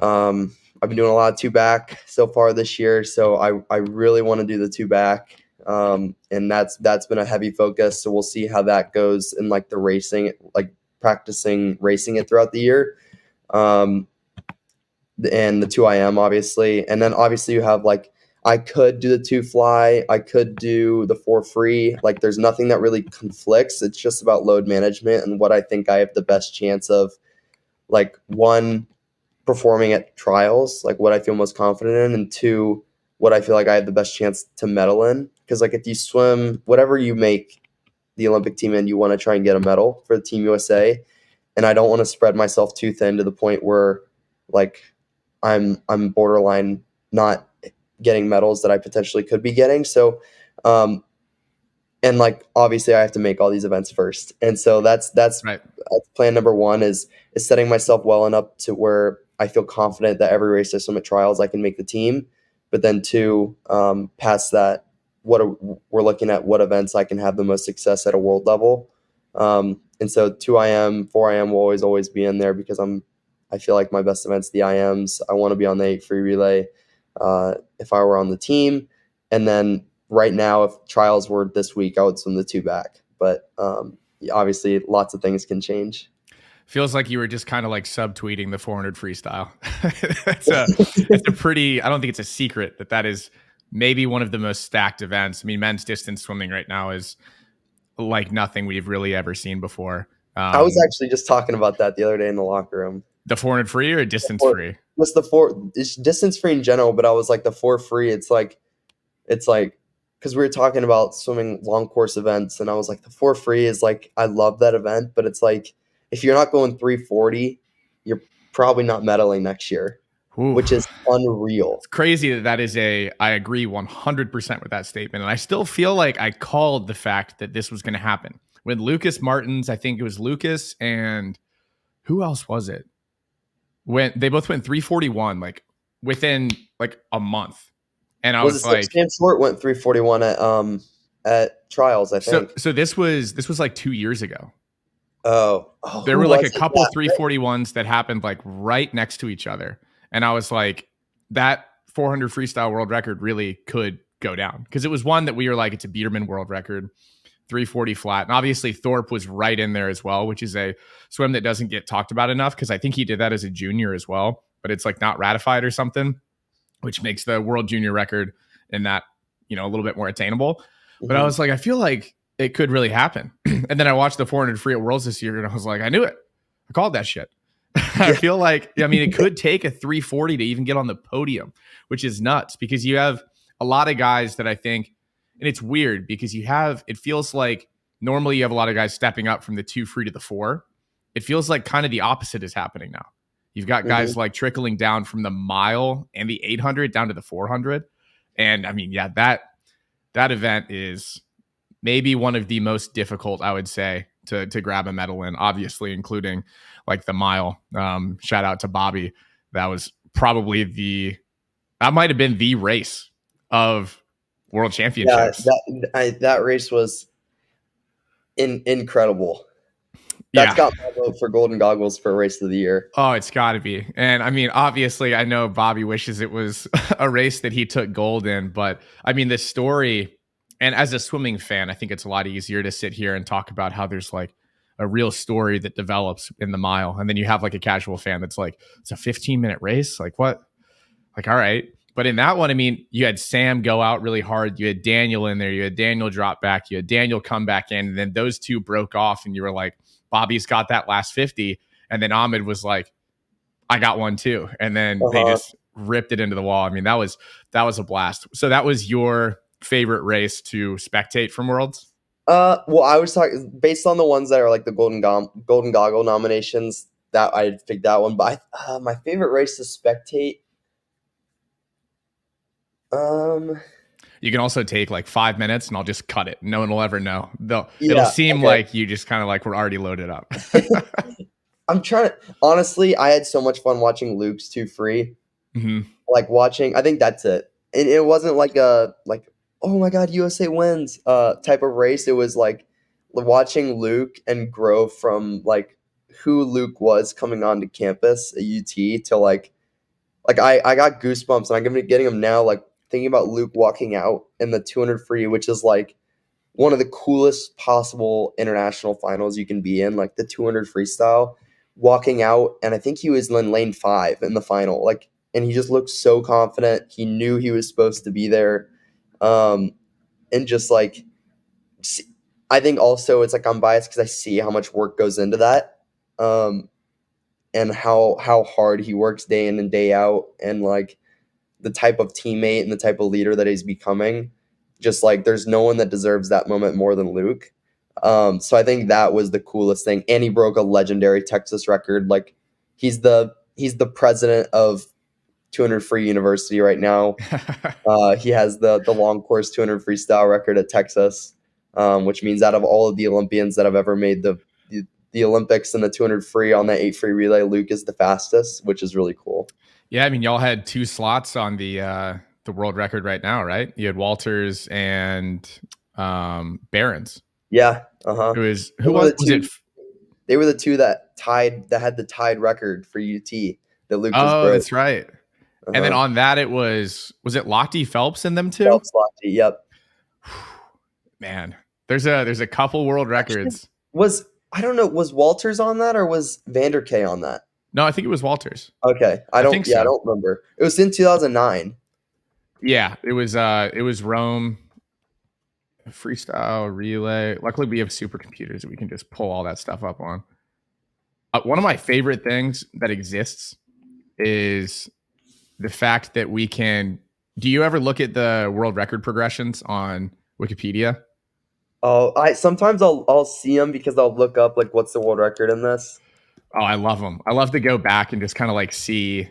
I've been doing a lot of two back so far this year, so I really want to do the two back. And that's been a heavy focus. So we'll see how that goes in like the racing, like practicing racing it throughout the year. Um, and the 2IM obviously, and then obviously you have like I could do the 2 fly, I could do the 4 free. Like there's nothing that really conflicts. It's just about load management and what I think I have the best chance of, like one, performing at trials, like what I feel most confident in, and two, what I feel like I have the best chance to medal in. Because like if you swim whatever you make the Olympic team in, you want to try and get a medal for the Team USA, and I don't want to spread myself too thin to the point where like I'm borderline not getting medals that I potentially could be getting. So um, and like obviously I have to make all these events first, and so Right. that's plan number one is setting myself well enough to where I feel confident that every race I swim at trials I can make the team, but then two, past that, we're looking at what events I can have the most success at a world level, and so 2IM 4IM will always be in there because I feel like my best events the IMs. I want to be on the 8 free relay if I were on the team, and then right now, if trials were this week, I would swim the 2 back. But obviously, lots of things can change. Feels like you were just kind of like subtweeting the 400 freestyle. It's a pretty, I don't think it's a secret that is maybe one of the most stacked events. I mean, men's distance swimming right now is like nothing we've really ever seen before. I was actually just talking about that the other day in the locker room. The 400 free or distance Or free? just it's distance free in general, but I was like the 4 free. It's like because we were talking about swimming long course events, and I was like the 4 free is like I love that event, but it's like if you're not going 340, you're probably not medaling next year, Ooh. which is unreal. It's crazy that is I agree 100% with that statement. And I still feel like I called the fact that this was going to happen. When Lucas Martins, I think it was Lucas and who else was it? When they both went 341, like within like a month. And I was like, Sam Short went 341 at trials, I think. So this was like 2 years ago. Oh, there were like a couple 341s that happened like right next to each other. And I was like, that 400 freestyle world record really could go down because it was one that we were like, it's a Biederman world record, 340 flat. And obviously Thorpe was right in there as well, which is a swim that doesn't get talked about enough because I think he did that as a junior as well, but it's like not ratified or something, which makes the world junior record in that, a little bit more attainable. But I was like, I feel like it could really happen. And then I watched the 400 free at Worlds this year and I was like, I knew it. I called that shit. I feel like, it could take a 340 to even get on the podium, which is nuts because you have a lot of guys that I think, and it's weird because it feels like normally you have a lot of guys stepping up from the 2 free to the 4. It feels like kind of the opposite is happening now. You've got guys like trickling down from the mile and the 800 down to the 400. And that event is maybe one of the most difficult, I would say, to grab a medal in, obviously, including like the mile. Shout out to Bobby. That was probably that might have been the race of world championships. Yeah, that race was incredible. That's got my vote for Golden Goggles for race of the year. Oh, it's got to be. And obviously, I know Bobby wishes it was a race that he took gold in, but the story. And as a swimming fan, I think it's a lot easier to sit here and talk about how there's like a real story that develops in the mile. And then you have like a casual fan that's like, it's a 15-minute race. Like what? Like, all right. But in that one, you had Sam go out really hard. You had Daniel in there. You had Daniel drop back. You had Daniel come back in. And then those two broke off. And you were like, Bobby's got that last 50. And then Ahmed was like, I got one too. And then they just ripped it into the wall. That was a blast. So that was your favorite race to spectate from Worlds? Well, I was talking based on the ones that are like the Golden Goggle nominations. That I picked that one, but my favorite race to spectate. You can also take like 5 minutes, and I'll just cut it. No one will ever know. It'll seem like you just kind of like we're already loaded up. I'm trying to honestly. I had so much fun watching Luke's 2 free. Like watching. I think that's it. It wasn't like oh my God, USA wins type of race. It was like watching Luke and grow from like who Luke was coming onto campus at UT to like I got goosebumps and I'm getting them now. Like thinking about Luke walking out in the 200 free, which is like one of the coolest possible international finals you can be in, like the 200 freestyle, walking out, and I think he was in lane 5 in the final, like, and he just looked so confident. He knew he was supposed to be there, and just like, I think also it's like I'm biased because I see how much work goes into that, and how hard he works day in and day out, and like the type of teammate and the type of leader that he's becoming. Just like there's no one that deserves that moment more than Luke. So I think that was the coolest thing. And he broke a legendary Texas record. Like he's the president of 200 free university right now. He has the long course 200 freestyle record at Texas, which means out of all of the Olympians that have ever made the Olympics and the 200 free on that 8 free relay, Luke is the fastest, which is really cool. Yeah, I mean, y'all had 2 slots on the world record right now, right? You had Walters and Barons. Yeah. Uh-huh. It was who was it? They were the 2 that had the tied record for UT that Luke just broke. Oh, that's right. Uh-huh. And then on that it was it Lochte Phelps in them too? Phelps, Lochte, yep. Man, there's a couple world records. I don't know, was Walters on that or was Vanderkay on that? No, I think it was Walters. Okay. I don't remember. It was in 2009. Yeah, it was Rome freestyle relay. Luckily we have supercomputers that we can just pull all that stuff up on. One of my favorite things that exists is the fact that we can. Do you ever look at the world record progressions on Wikipedia? Oh, sometimes I'll see them because I'll look up like what's the world record in this. Oh, I love them. I love to go back and just kind of like see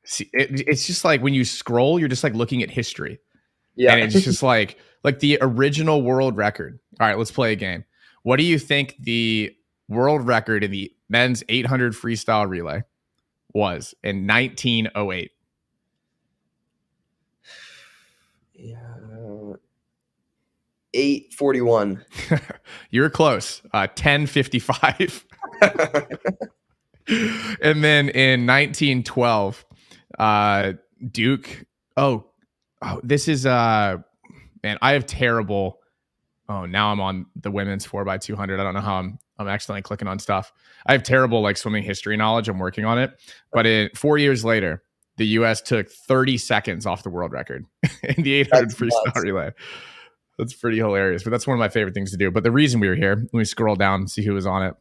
it. It's just like when you scroll, you're just like looking at history. Yeah. And it's just like the original world record. All right, let's play a game. What do you think the world record in the men's 800 freestyle relay was in 1908? Yeah. 8:41. You're close. 10:55. And then in 1912, Duke. Oh, this is man. I have terrible. Oh, now I'm on the women's 4x200. I don't know how I'm accidentally clicking on stuff. I have terrible like swimming history knowledge. I'm working on it. But 4 years later, the U.S. took 30 seconds off the world record in the 800 freestyle relay. That's pretty hilarious. But that's one of my favorite things to do. But the reason we were here, let me scroll down and see who was on it.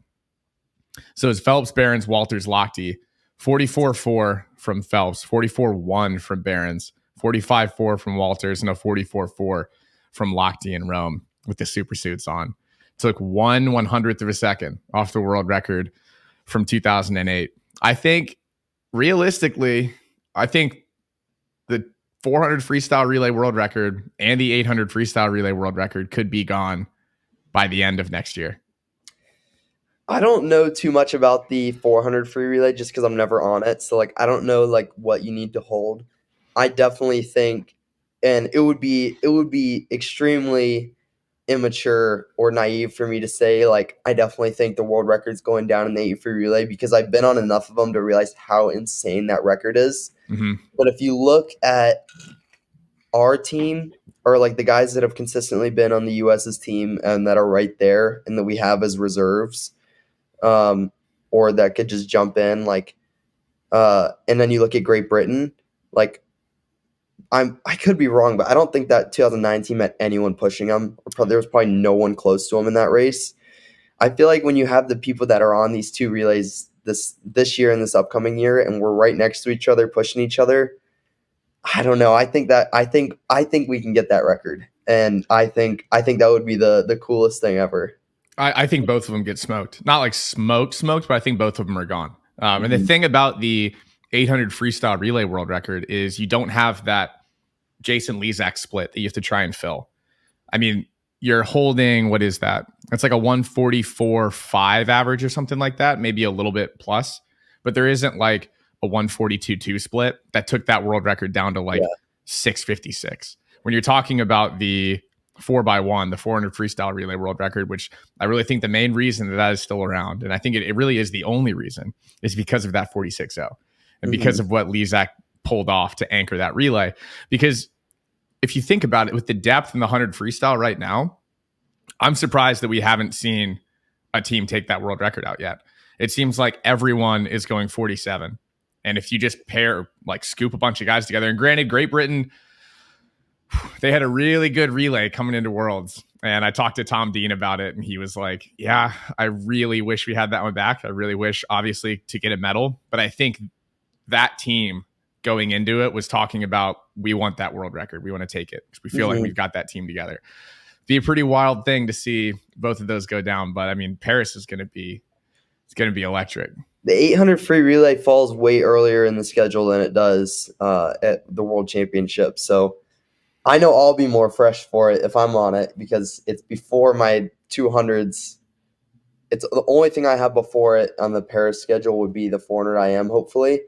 So it's Phelps, Barons, Walters, Lochte. 44-4 from Phelps, 44-1 from Barons, 45-4 from Walters, and a 44-4 from Lochte in Rome with the super suits on. Took 1/100th of a second off the world record from 2008. I think, realistically, the 400 freestyle relay world record and the 800 freestyle relay world record could be gone by the end of next year. I don't know too much about the 400 free relay just because I'm never on it. So, like, I don't know, like, what you need to hold. I definitely think, and it would be extremely immature or naive for me to say, like, I definitely think the world record's going down in the 8 free relay because I've been on enough of them to realize how insane that record is. Mm-hmm. But if you look at our team, or like the guys that have consistently been on the US's team and that are right there and that we have as reserves, or that could just jump in, like, and then you look at Great Britain, like, I could be wrong, but I don't think that 2009 team had anyone pushing them. There was probably no one close to them in that race. I feel like when you have the people that are on these 2 relays this year and this upcoming year, and we're right next to each other, pushing each other, I don't know. I think we can get that record, and I think that would be the coolest thing ever. I think both of them get smoked. Not like smoked, but I think both of them are gone. And the thing about the 800 freestyle relay world record is you don't have that Jason Lezak split that you have to try and fill. I mean, you're holding, what is that? It's like a 144.5 average or something like that, maybe a little bit plus. But there isn't like a 142.2 split that took that world record down to like 656. When you're talking about the 4x1, the 400 freestyle relay world record, which I really think the main reason that is still around, and I think it really is the only reason, is because of that 46.0 and because of what Lezak pulled off to anchor that relay. Because if you think about it, with the depth in the 100 freestyle right now, I'm surprised that we haven't seen a team take that world record out yet. It seems like everyone is going 47. And if you just scoop a bunch of guys together, and granted, Great Britain, they had a really good relay coming into Worlds. And I talked to Tom Dean about it, and he was like, yeah, I really wish we had that one back. I really wish, obviously, to get a medal. But I think that team going into it was talking about, we want that world record. We want to take it because we feel like we've got that team together. Be a pretty wild thing to see both of those go down. But I mean, Paris is going to be, it's going to be electric. The 800 free relay falls way earlier in the schedule than it does at the World Championship. So I know I'll be more fresh for it if I'm on it because it's before my 200s. It's the only thing I have before it on the Paris schedule would be the 400 IM, hopefully,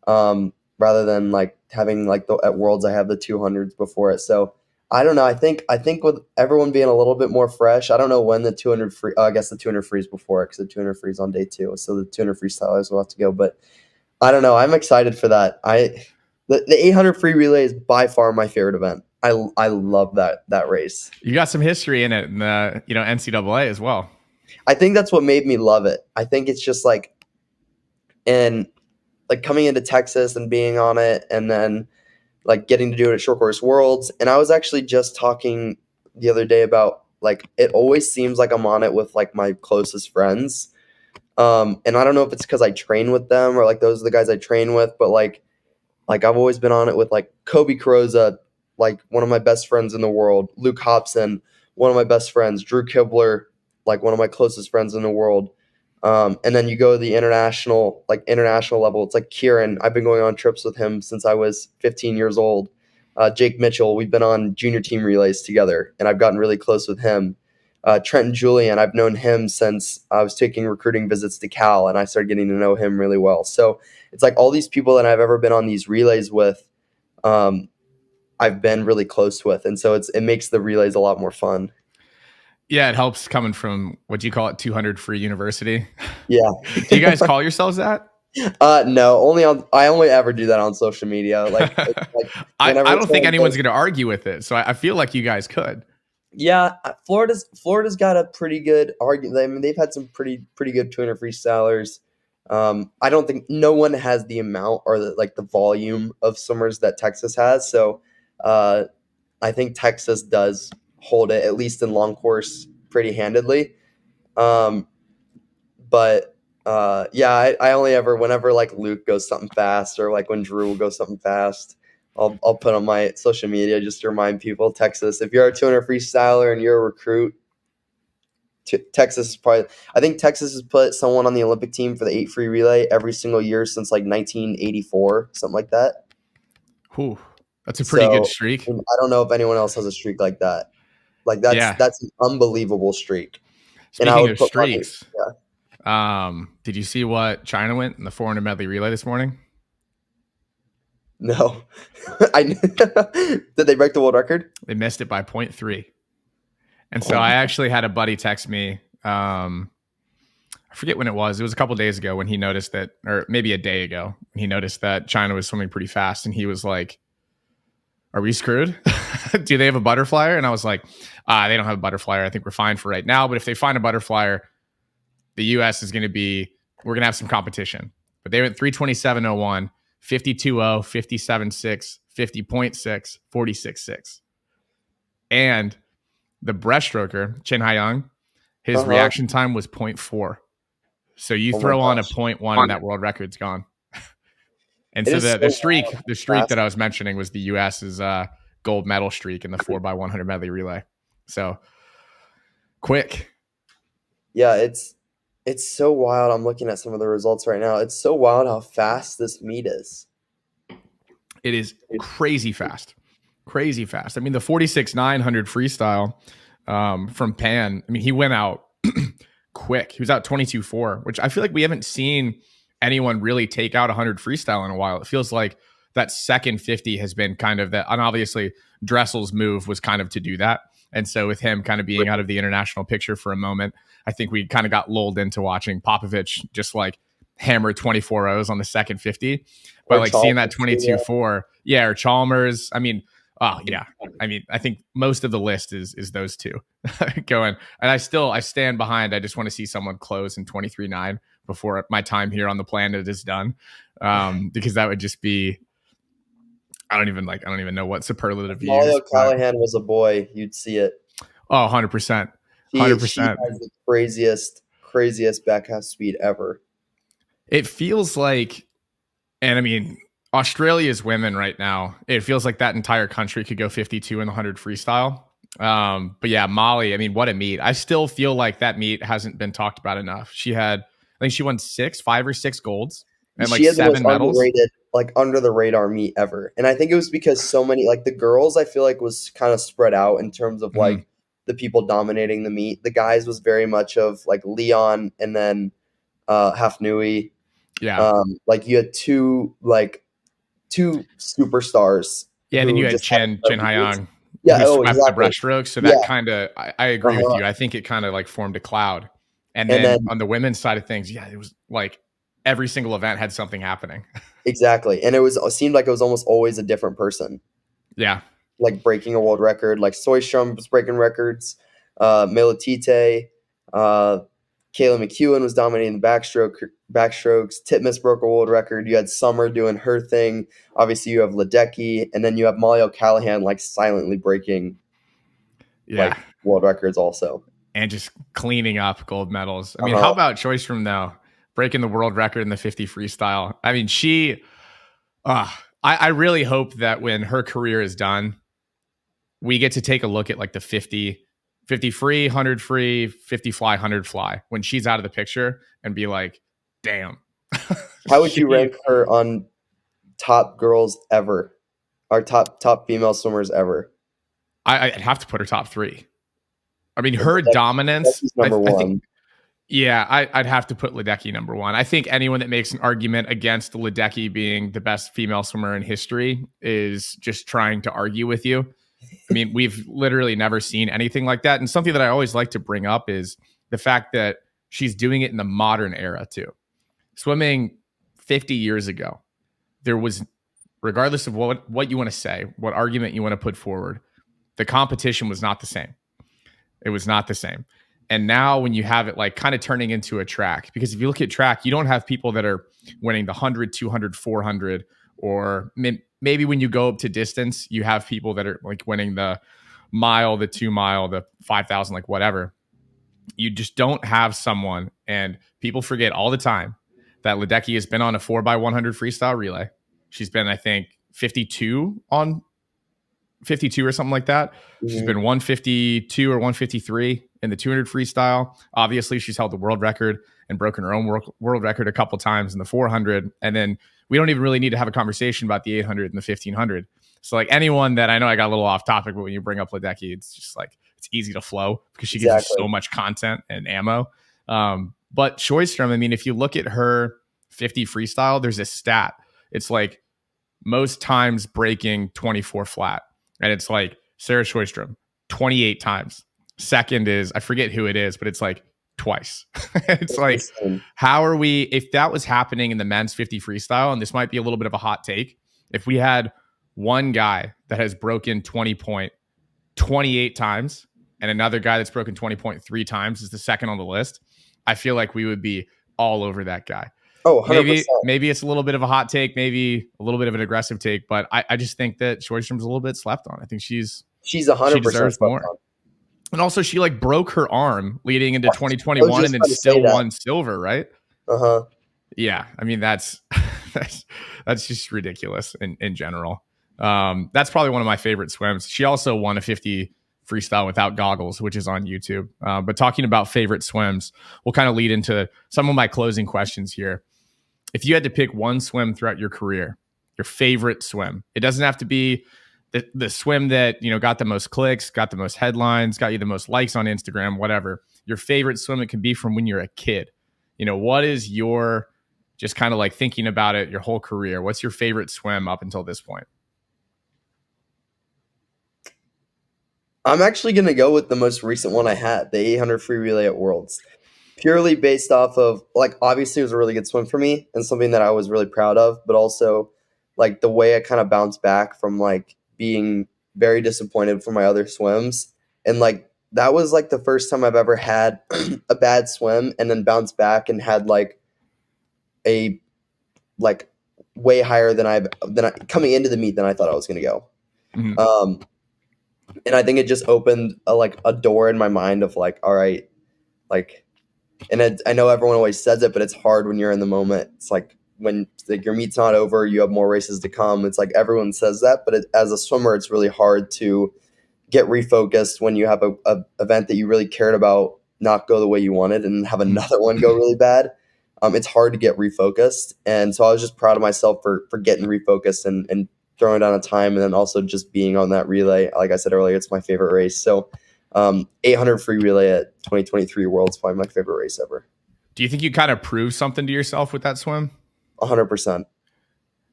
rather than having at Worlds I have the 200s before it. So I don't know. I think with everyone being a little bit more fresh, I don't know when the 200 free. I guess the 200 free is before it because the 200 free is on day 2. So the 200 freestylers will have to go. But I don't know. I'm excited for that. The 800 free relay is by far my favorite event. I love that race. You got some history in it, in the NCAA as well. I think that's what made me love it. I think it's just coming into Texas and being on it, and then getting to do it at Short Course Worlds. And I was actually just talking the other day about it always seems like I'm on it with my closest friends. And I don't know if it's because I train with them or those are the guys I train with, but I've always been on it with Kobe Carosa, one of my best friends in the world, Luke Hobson, one of my best friends, Drew Kibler, one of my closest friends in the world. And then you go to the international level. It's Kieran. I've been going on trips with him since I was 15 years old. Jake Mitchell, we've been on junior team relays together, and I've gotten really close with him. Trenton Julian, I've known him since I was taking recruiting visits to Cal, and I started getting to know him really well. So it's all these people that I've ever been on these relays with, I've been really close with. And so it makes the relays a lot more fun. Yeah, it helps coming from, what do you call it, 200 free university? Yeah. Do you guys call yourselves that? No, I only ever do that on social media. I don't think anyone's going to argue with it. So I feel like you guys could. Yeah, Florida's got a pretty good argument. I mean, they've had some pretty good 200 freestylers. I don't think no one has the amount or the volume of swimmers that Texas has. So I think Texas does hold it, at least in long course, pretty handedly. I only ever, whenever Luke goes something fast or when Drew will go something fast, I'll put on my social media just to remind people, Texas, if you're a 200 freestyler and you're a recruit, Texas is probably, I think Texas has put someone on the Olympic team for the 8 free relay every single year since 1984, something like that. Whew, that's a pretty good streak. I don't know if anyone else has a streak like that. That's an unbelievable streak. Speaking of streaks, did you see what China went in the 400 medley relay this morning? No. Did they break the world record? They missed it by 0.3. And so I actually had a buddy text me. I forget when it was. It was a couple days ago when he noticed that, or maybe a day ago, he noticed that China was swimming pretty fast. And he was like, are we screwed? Do they have a butterflyer? And I was like, they don't have a butterflyer. I think we're fine for right now. But if they find a butterflyer, the U.S. is going to be, we're going to have some competition. But they went 327.01, 52.0, 57.6, 50.6, 46.6. And the breaststroker, Chen Haiyang, his reaction time was 0.4. So you throw on a 0.1 and that world record's gone. And so the streak that I was mentioning was the U.S.'s gold medal streak in the 4x100 medley relay. So quick. Yeah, it's so wild. I'm looking at some of the results right now. It's so wild how fast this meet is. It is crazy fast. Crazy fast. I mean, the 46.900 freestyle from Pan, I mean, he went out quick. He was out 22.4, which I feel like we haven't seen anyone really take out 100 freestyle in a while. It feels like that second 50 has been kind of that. And obviously, Dressel's move was kind of to do that. And so with him kind of being out of the international picture for a moment, I think we kind of got lulled into watching Popovich just hammer 24 O's on the second 50. But seeing that 22.4, or Chalmers, I mean, Oh yeah. I mean, I think most of the list is those two going. And I stand behind. I just want to see someone close in 23-9 before my time here on the planet is done. Because that would just be I don't even know what If superlative to Mario use, but Callahan was a boy, you'd see it. oh, 100%. She 100%. has the craziest back half speed ever. It feels like, and I mean, Australia's women right now, it feels like that entire country could go 52 in the 100 freestyle. But yeah, Molly, I mean, what a meet. I still feel like that meet hasn't been talked about enough. I think she won 5 or 6 golds and She like had the most 7 medals. underrated, like under the radar meet ever. And I think it was because so many, like the girls, I feel like was kind of spread out in terms of Mhm. like the people dominating the meet. The guys was very much of like Leon and then Hafnui. Yeah. Like you had two superstars Yeah. Then who you had just had Jin incredible meets. Hyang, Yeah, who oh swept the exactly. breaststroke. So Yeah. that kind of, I agree with Uh-huh. you. I think it kind of like formed a cloud. And And then then on the women's side of things, yeah, it was like every single event had something happening. exactly. And it seemed like it was almost always a different person. Yeah. Like breaking a world record. Like Soystrom was breaking records. Militite, uh, Kayla McEwen was dominating the backstrokes. Titmus broke a world record. You had Summer doing her thing. Obviously, you have Ledecky, and then you have Molly O'Callahan like silently breaking Yeah. like world records also. And just cleaning up gold medals. I mean, how Uh-huh. about Choice though? Breaking the world record in the 50 freestyle. I mean, I really hope that when her career is done, we get to take a look at like the 50 free, 100 free, 50 fly, 100 fly when she's out of the picture and be like, damn. How would you she, rank her on top girls ever, or top female swimmers ever? I'd have to put her top 3. I mean, her dominance, Ledecky's number I think, one. yeah, I'd have to put Ledecky number 1. I think anyone that makes an argument against Ledecky being the best female swimmer in history is just trying to argue with you. I mean, we've literally never seen anything like that. And something that I always like to bring up is the fact that she's doing it in the modern era too. Swimming 50 years ago, there was, regardless of what you want to say, what argument you want to put forward, the competition was not the same. It was not the same. And now when you have it like kind of turning into a track, because if you look at track, you don't have people that are winning the 100, 200, 400, or maybe when you go up to distance, you have people that are like winning the mile, the 2 mile, the 5,000, like whatever. You just don't have someone, and people forget all the time that Ledecky has been on a 4x100 freestyle relay. She's been, I think, 52 on 52 or something like that. She's Mhm. been 152 or 153 in the 200 freestyle. Obviously, she's held the world record and broken her own world record a couple times in the 400. And then we don't even really need to have a conversation about the 800 and the 1500. So, like anyone that I know, I got a little off topic, but when you bring up Ledecky, it's just like it's easy to flow because she gives you Exactly. so much content and ammo. But Choistrom, I mean, if you look at her 50 freestyle, there's a stat. It's like most times breaking 24 flat. And it's like Sarah Schoistrom 28 times. Second is, I forget who it is, but it's like twice. It's That's like, insane. how are we, if that was happening in the men's 50 freestyle, and this might be a little bit of a hot take, if we had one guy that has broken 20.28 times and another guy that's broken 20.3 times is the second on the list, I feel like we would be all over that guy. Oh, 100%. Maybe it's a little bit of a hot take, maybe a little bit of an aggressive take, but I just think that Shortstrom's a little bit slept on. I think She's she 100% deserves slept more. on. And also she like broke her arm leading into I was 2021 and just then about to say still that. won silver, right? Uh-huh. Yeah. I mean, that's that's just ridiculous in general. That's probably one of my favorite swims. She also won a 50 freestyle without goggles, which is on YouTube. But talking about favorite swims, we'll kind of lead into some of my closing questions here. If you had to pick one swim throughout your career, your favorite swim, it doesn't have to be the swim that, you know, got the most clicks, got the most headlines, got you the most likes on Instagram, whatever. Your favorite swim, it can be from when you're a kid. You know, what is your, just kind of like thinking about it your whole career, what's your favorite swim up until this point? I'm actually going to go with the most recent one I had, the 800 free relay at Worlds. Purely based off of, like, obviously it was a really good swim for me and something that I was really proud of, but also, like, the way I kind of bounced back from, like, being very disappointed for my other swims. And like that was like the first time I've ever had a bad swim and then bounced back and had like a like way higher than coming into the meet than I thought I was going to go. Mhm. And I think it just opened a door in my mind of like, all right, like, and I know everyone always says it, but it's hard when you're in the moment. It's like when like your meet's not over, you have more races to come. It's like everyone says that, but as a swimmer, it's really hard to get refocused when you have a event that you really cared about not go the way you wanted and have another one go really bad. It's hard to get refocused. And so I was just proud of myself for getting refocused and throwing down a time, and then also just being on that relay. Like I said earlier, it's my favorite race. So 800 free relay at 2023 Worlds probably my favorite race ever. Do you think you kind of proved something to yourself with that swim? 100%.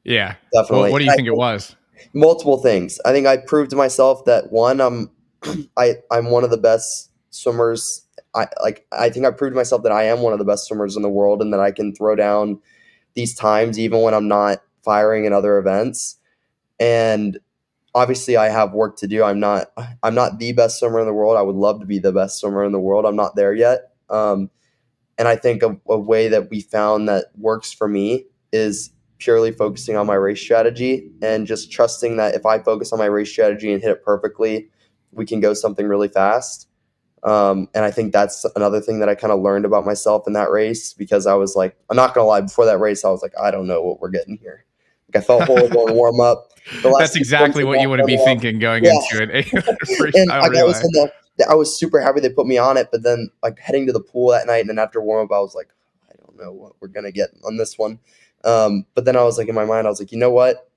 Yeah. Definitely. What do you think it was? Multiple things. I think I proved to myself that one, I'm one of the best swimmers. I think I proved to myself that I am one of the best swimmers in the world, and that I can throw down these times even when I'm not firing in other events. And obviously I have work to do. I'm not the best swimmer in the world. I would love to be the best swimmer in the world. I'm not there yet. And I think a way that we found that works for me is purely focusing on my race strategy and just trusting that if I focus on my race strategy and hit it perfectly, we can go something really fast. And I think that's another thing that I kind of learned about myself in that race, because I was like, I'm not going to lie, before that race, I was like, I don't know what we're getting here. Like I felt horrible in warm up. That's exactly what you want to be thinking going into it. And I was super happy they put me on it, but then like heading to the pool that night and then after warm up, I was like, I don't know what we're gonna get on this one. But then I was like, in my mind, I was like, you know what?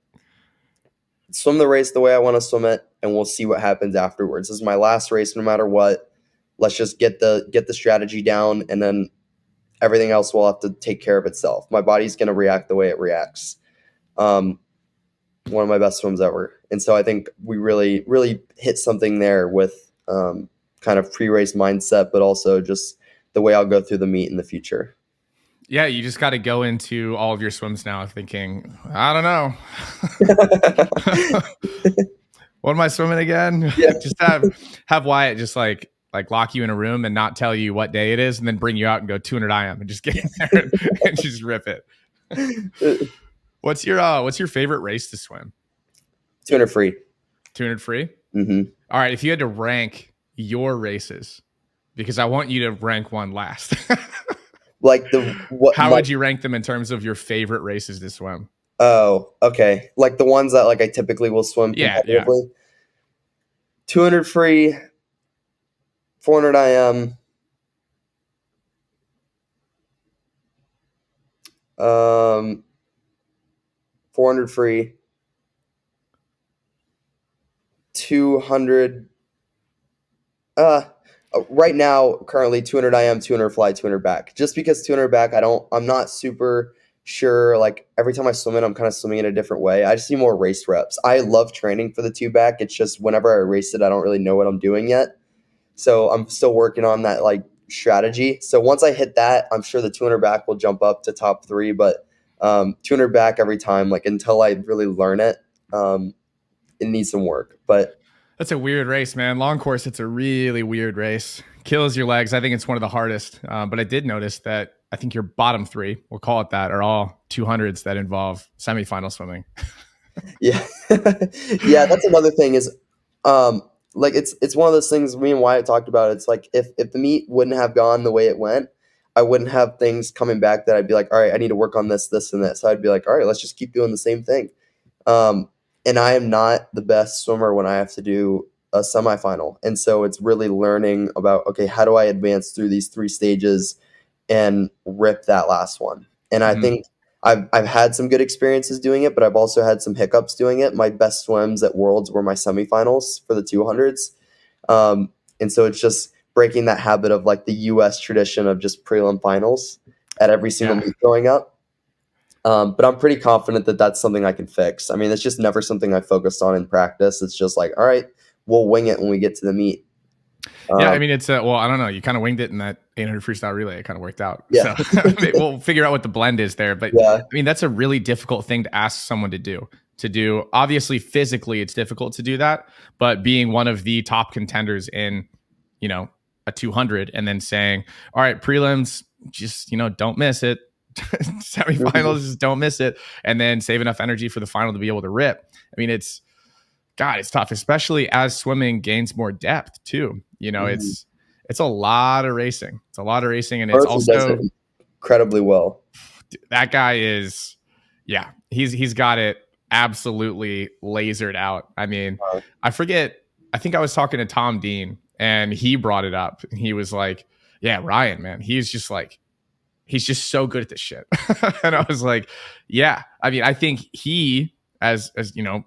Swim the race the way I want to swim it, and we'll see what happens afterwards. This is my last race, no matter what. Let's just get the strategy down, and then everything else will have to take care of itself. My body's gonna react the way it reacts. One of my best swims ever. And so I think we really, really hit something there with kind of pre-race mindset, but also just the way I'll go through the meet in the future. Yeah, you just got to go into all of your swims now thinking, I don't know. What am I swimming again? Yeah. Just have Wyatt just like lock you in a room and not tell you what day it is, and then bring you out and go 200 IM and just get in there and just rip it. What's your favorite race to swim? 200 free. 200 free? Mm-hmm. All right. If you had to rank your races, because I want you to rank one last. Like how would you rank them in terms of your favorite races to swim? Oh, okay. Like the ones that like I typically will swim competitively. Yeah. 200 free, 400 IM. 400 free, 200 right now currently 200 IM, 200 fly, 200 back. Just because 200 back I'm not super sure, like every time I swim it I'm kind of swimming in a different way. I just need more race reps. I love training for the 2 back. It's just whenever I race it I don't really know what I'm doing yet. So I'm still working on that like strategy. So once I hit that, I'm sure the 200 back will jump up to top 3, but 200 back every time, like until I really learn it, it needs some work. But that's a weird race, man. Long course, it's a really weird race. Kills your legs. I think it's one of the hardest. But I did notice that I think your bottom 3, we'll call it that, are all 200s that involve semifinal swimming. Yeah. Yeah, that's another thing is like it's one of those things me and Wyatt talked about. It's like if the meet wouldn't have gone the way it went, I wouldn't have things coming back that I'd be like, all right, I need to work on this, this, and this. So I'd be like, all right, let's just keep doing the same thing. And I am not the best swimmer when I have to do a semifinal. And so it's really learning about, okay, how do I advance through these 3 stages and rip that last one? And I think I've had some good experiences doing it, but I've also had some hiccups doing it. My best swims at Worlds were my semifinals for the 200s. And so it's just breaking that habit of like the US tradition of just prelim finals at every single meet growing up. But I'm pretty confident that that's something I can fix. I mean, it's just never something I focused on in practice. It's just like, all right, we'll wing it when we get to the meet. Yeah, I mean, it's well, I don't know. You kind of winged it in that 800 freestyle relay. It kind of worked out. Yeah. So we'll figure out what the blend is there. But yeah. I mean, that's a really difficult thing to ask someone to do. to do. Obviously, physically, it's difficult to do that, but being one of the top contenders in, a 200 and then saying, all right, prelims, just, don't miss it. Semifinals, just don't miss it. And then save enough energy for the final to be able to rip. I mean, it's tough, especially as swimming gains more depth too. It's a lot of racing. It's a lot of racing. And it's Carson does also it incredibly well. That guy is, he's got it absolutely lasered out. I mean, I think I was talking to Tom Dean and he brought it up. He was like, yeah, Ryan, man, he's just so good at this shit. And I was like, yeah, I mean, I think he, as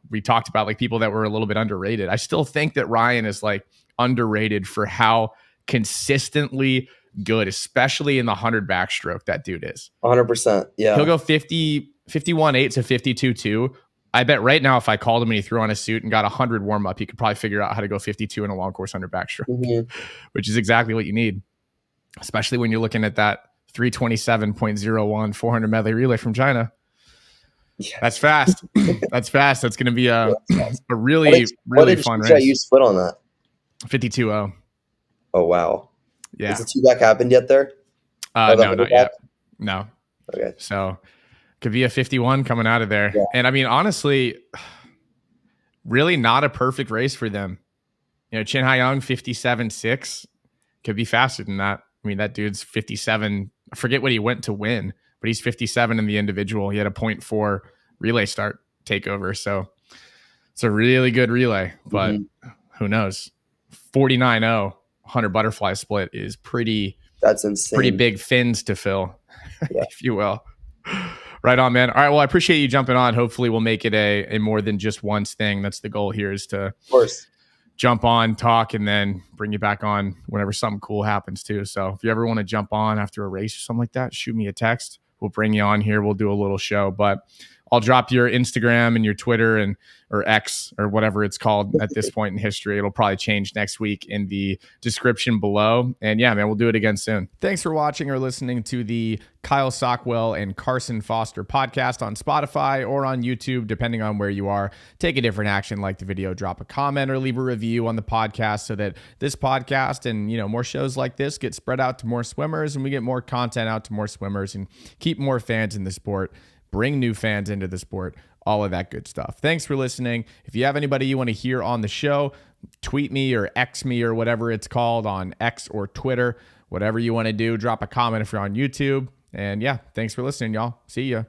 we talked about, like, people that were a little bit underrated. I still think that Ryan is like underrated for how consistently good, especially in the 100 backstroke, that dude is. 100%. Yeah. He'll go 51.8 to 52.2. I bet right now if I called him and he threw on a suit and got 100 warm up, he could probably figure out how to go 52 in a long course 100 backstroke, which is exactly what you need, especially when you're looking at that 327.01 400 medley relay from China. Yeah. That's fast. That's fast. That's going to be a really fun race. You split on that? 52.0. Oh, wow. Yeah. Has the two-back happened yet there? No, not yet. No. Okay. So could be a 51 coming out of there. Yeah. And I mean, honestly, really not a perfect race for them. Chin Haiyang 57.6 could be faster than that. I mean, that dude's 57. I forget what he went to win, but he's 57 in the individual. He had a 0.4 relay start takeover. So it's a really good relay, but who knows? 49.0 100 butterfly split is that's insane. Pretty big fins to fill, if you will. Right on, man. All right. Well, I appreciate you jumping on. Hopefully we'll make it a more than just once thing. That's the goal here, is to, of course, jump on, talk, and then bring you back on whenever something cool happens too. So if you ever want to jump on after a race or something like that, shoot me a text. We'll bring you on here. We'll do a little show, but I'll drop your Instagram and your Twitter or X or whatever it's called at this point in history. It'll probably change next week in the description below. And yeah, man, we'll do it again soon. Thanks for watching or listening to the Kyle Sockwell and Carson Foster podcast on Spotify or on YouTube, depending on where you are. Take a different action, like the video, drop a comment, or leave a review on the podcast so that this podcast and more shows like this get spread out to more swimmers, and we get more content out to more swimmers and keep more fans in the sport. Bring new fans into the sport, all of that good stuff. Thanks for listening. If you have anybody you want to hear on the show, tweet me or X me or whatever it's called on X or Twitter, whatever you want to do. Drop a comment if you're on YouTube. And yeah, thanks for listening, y'all. See ya.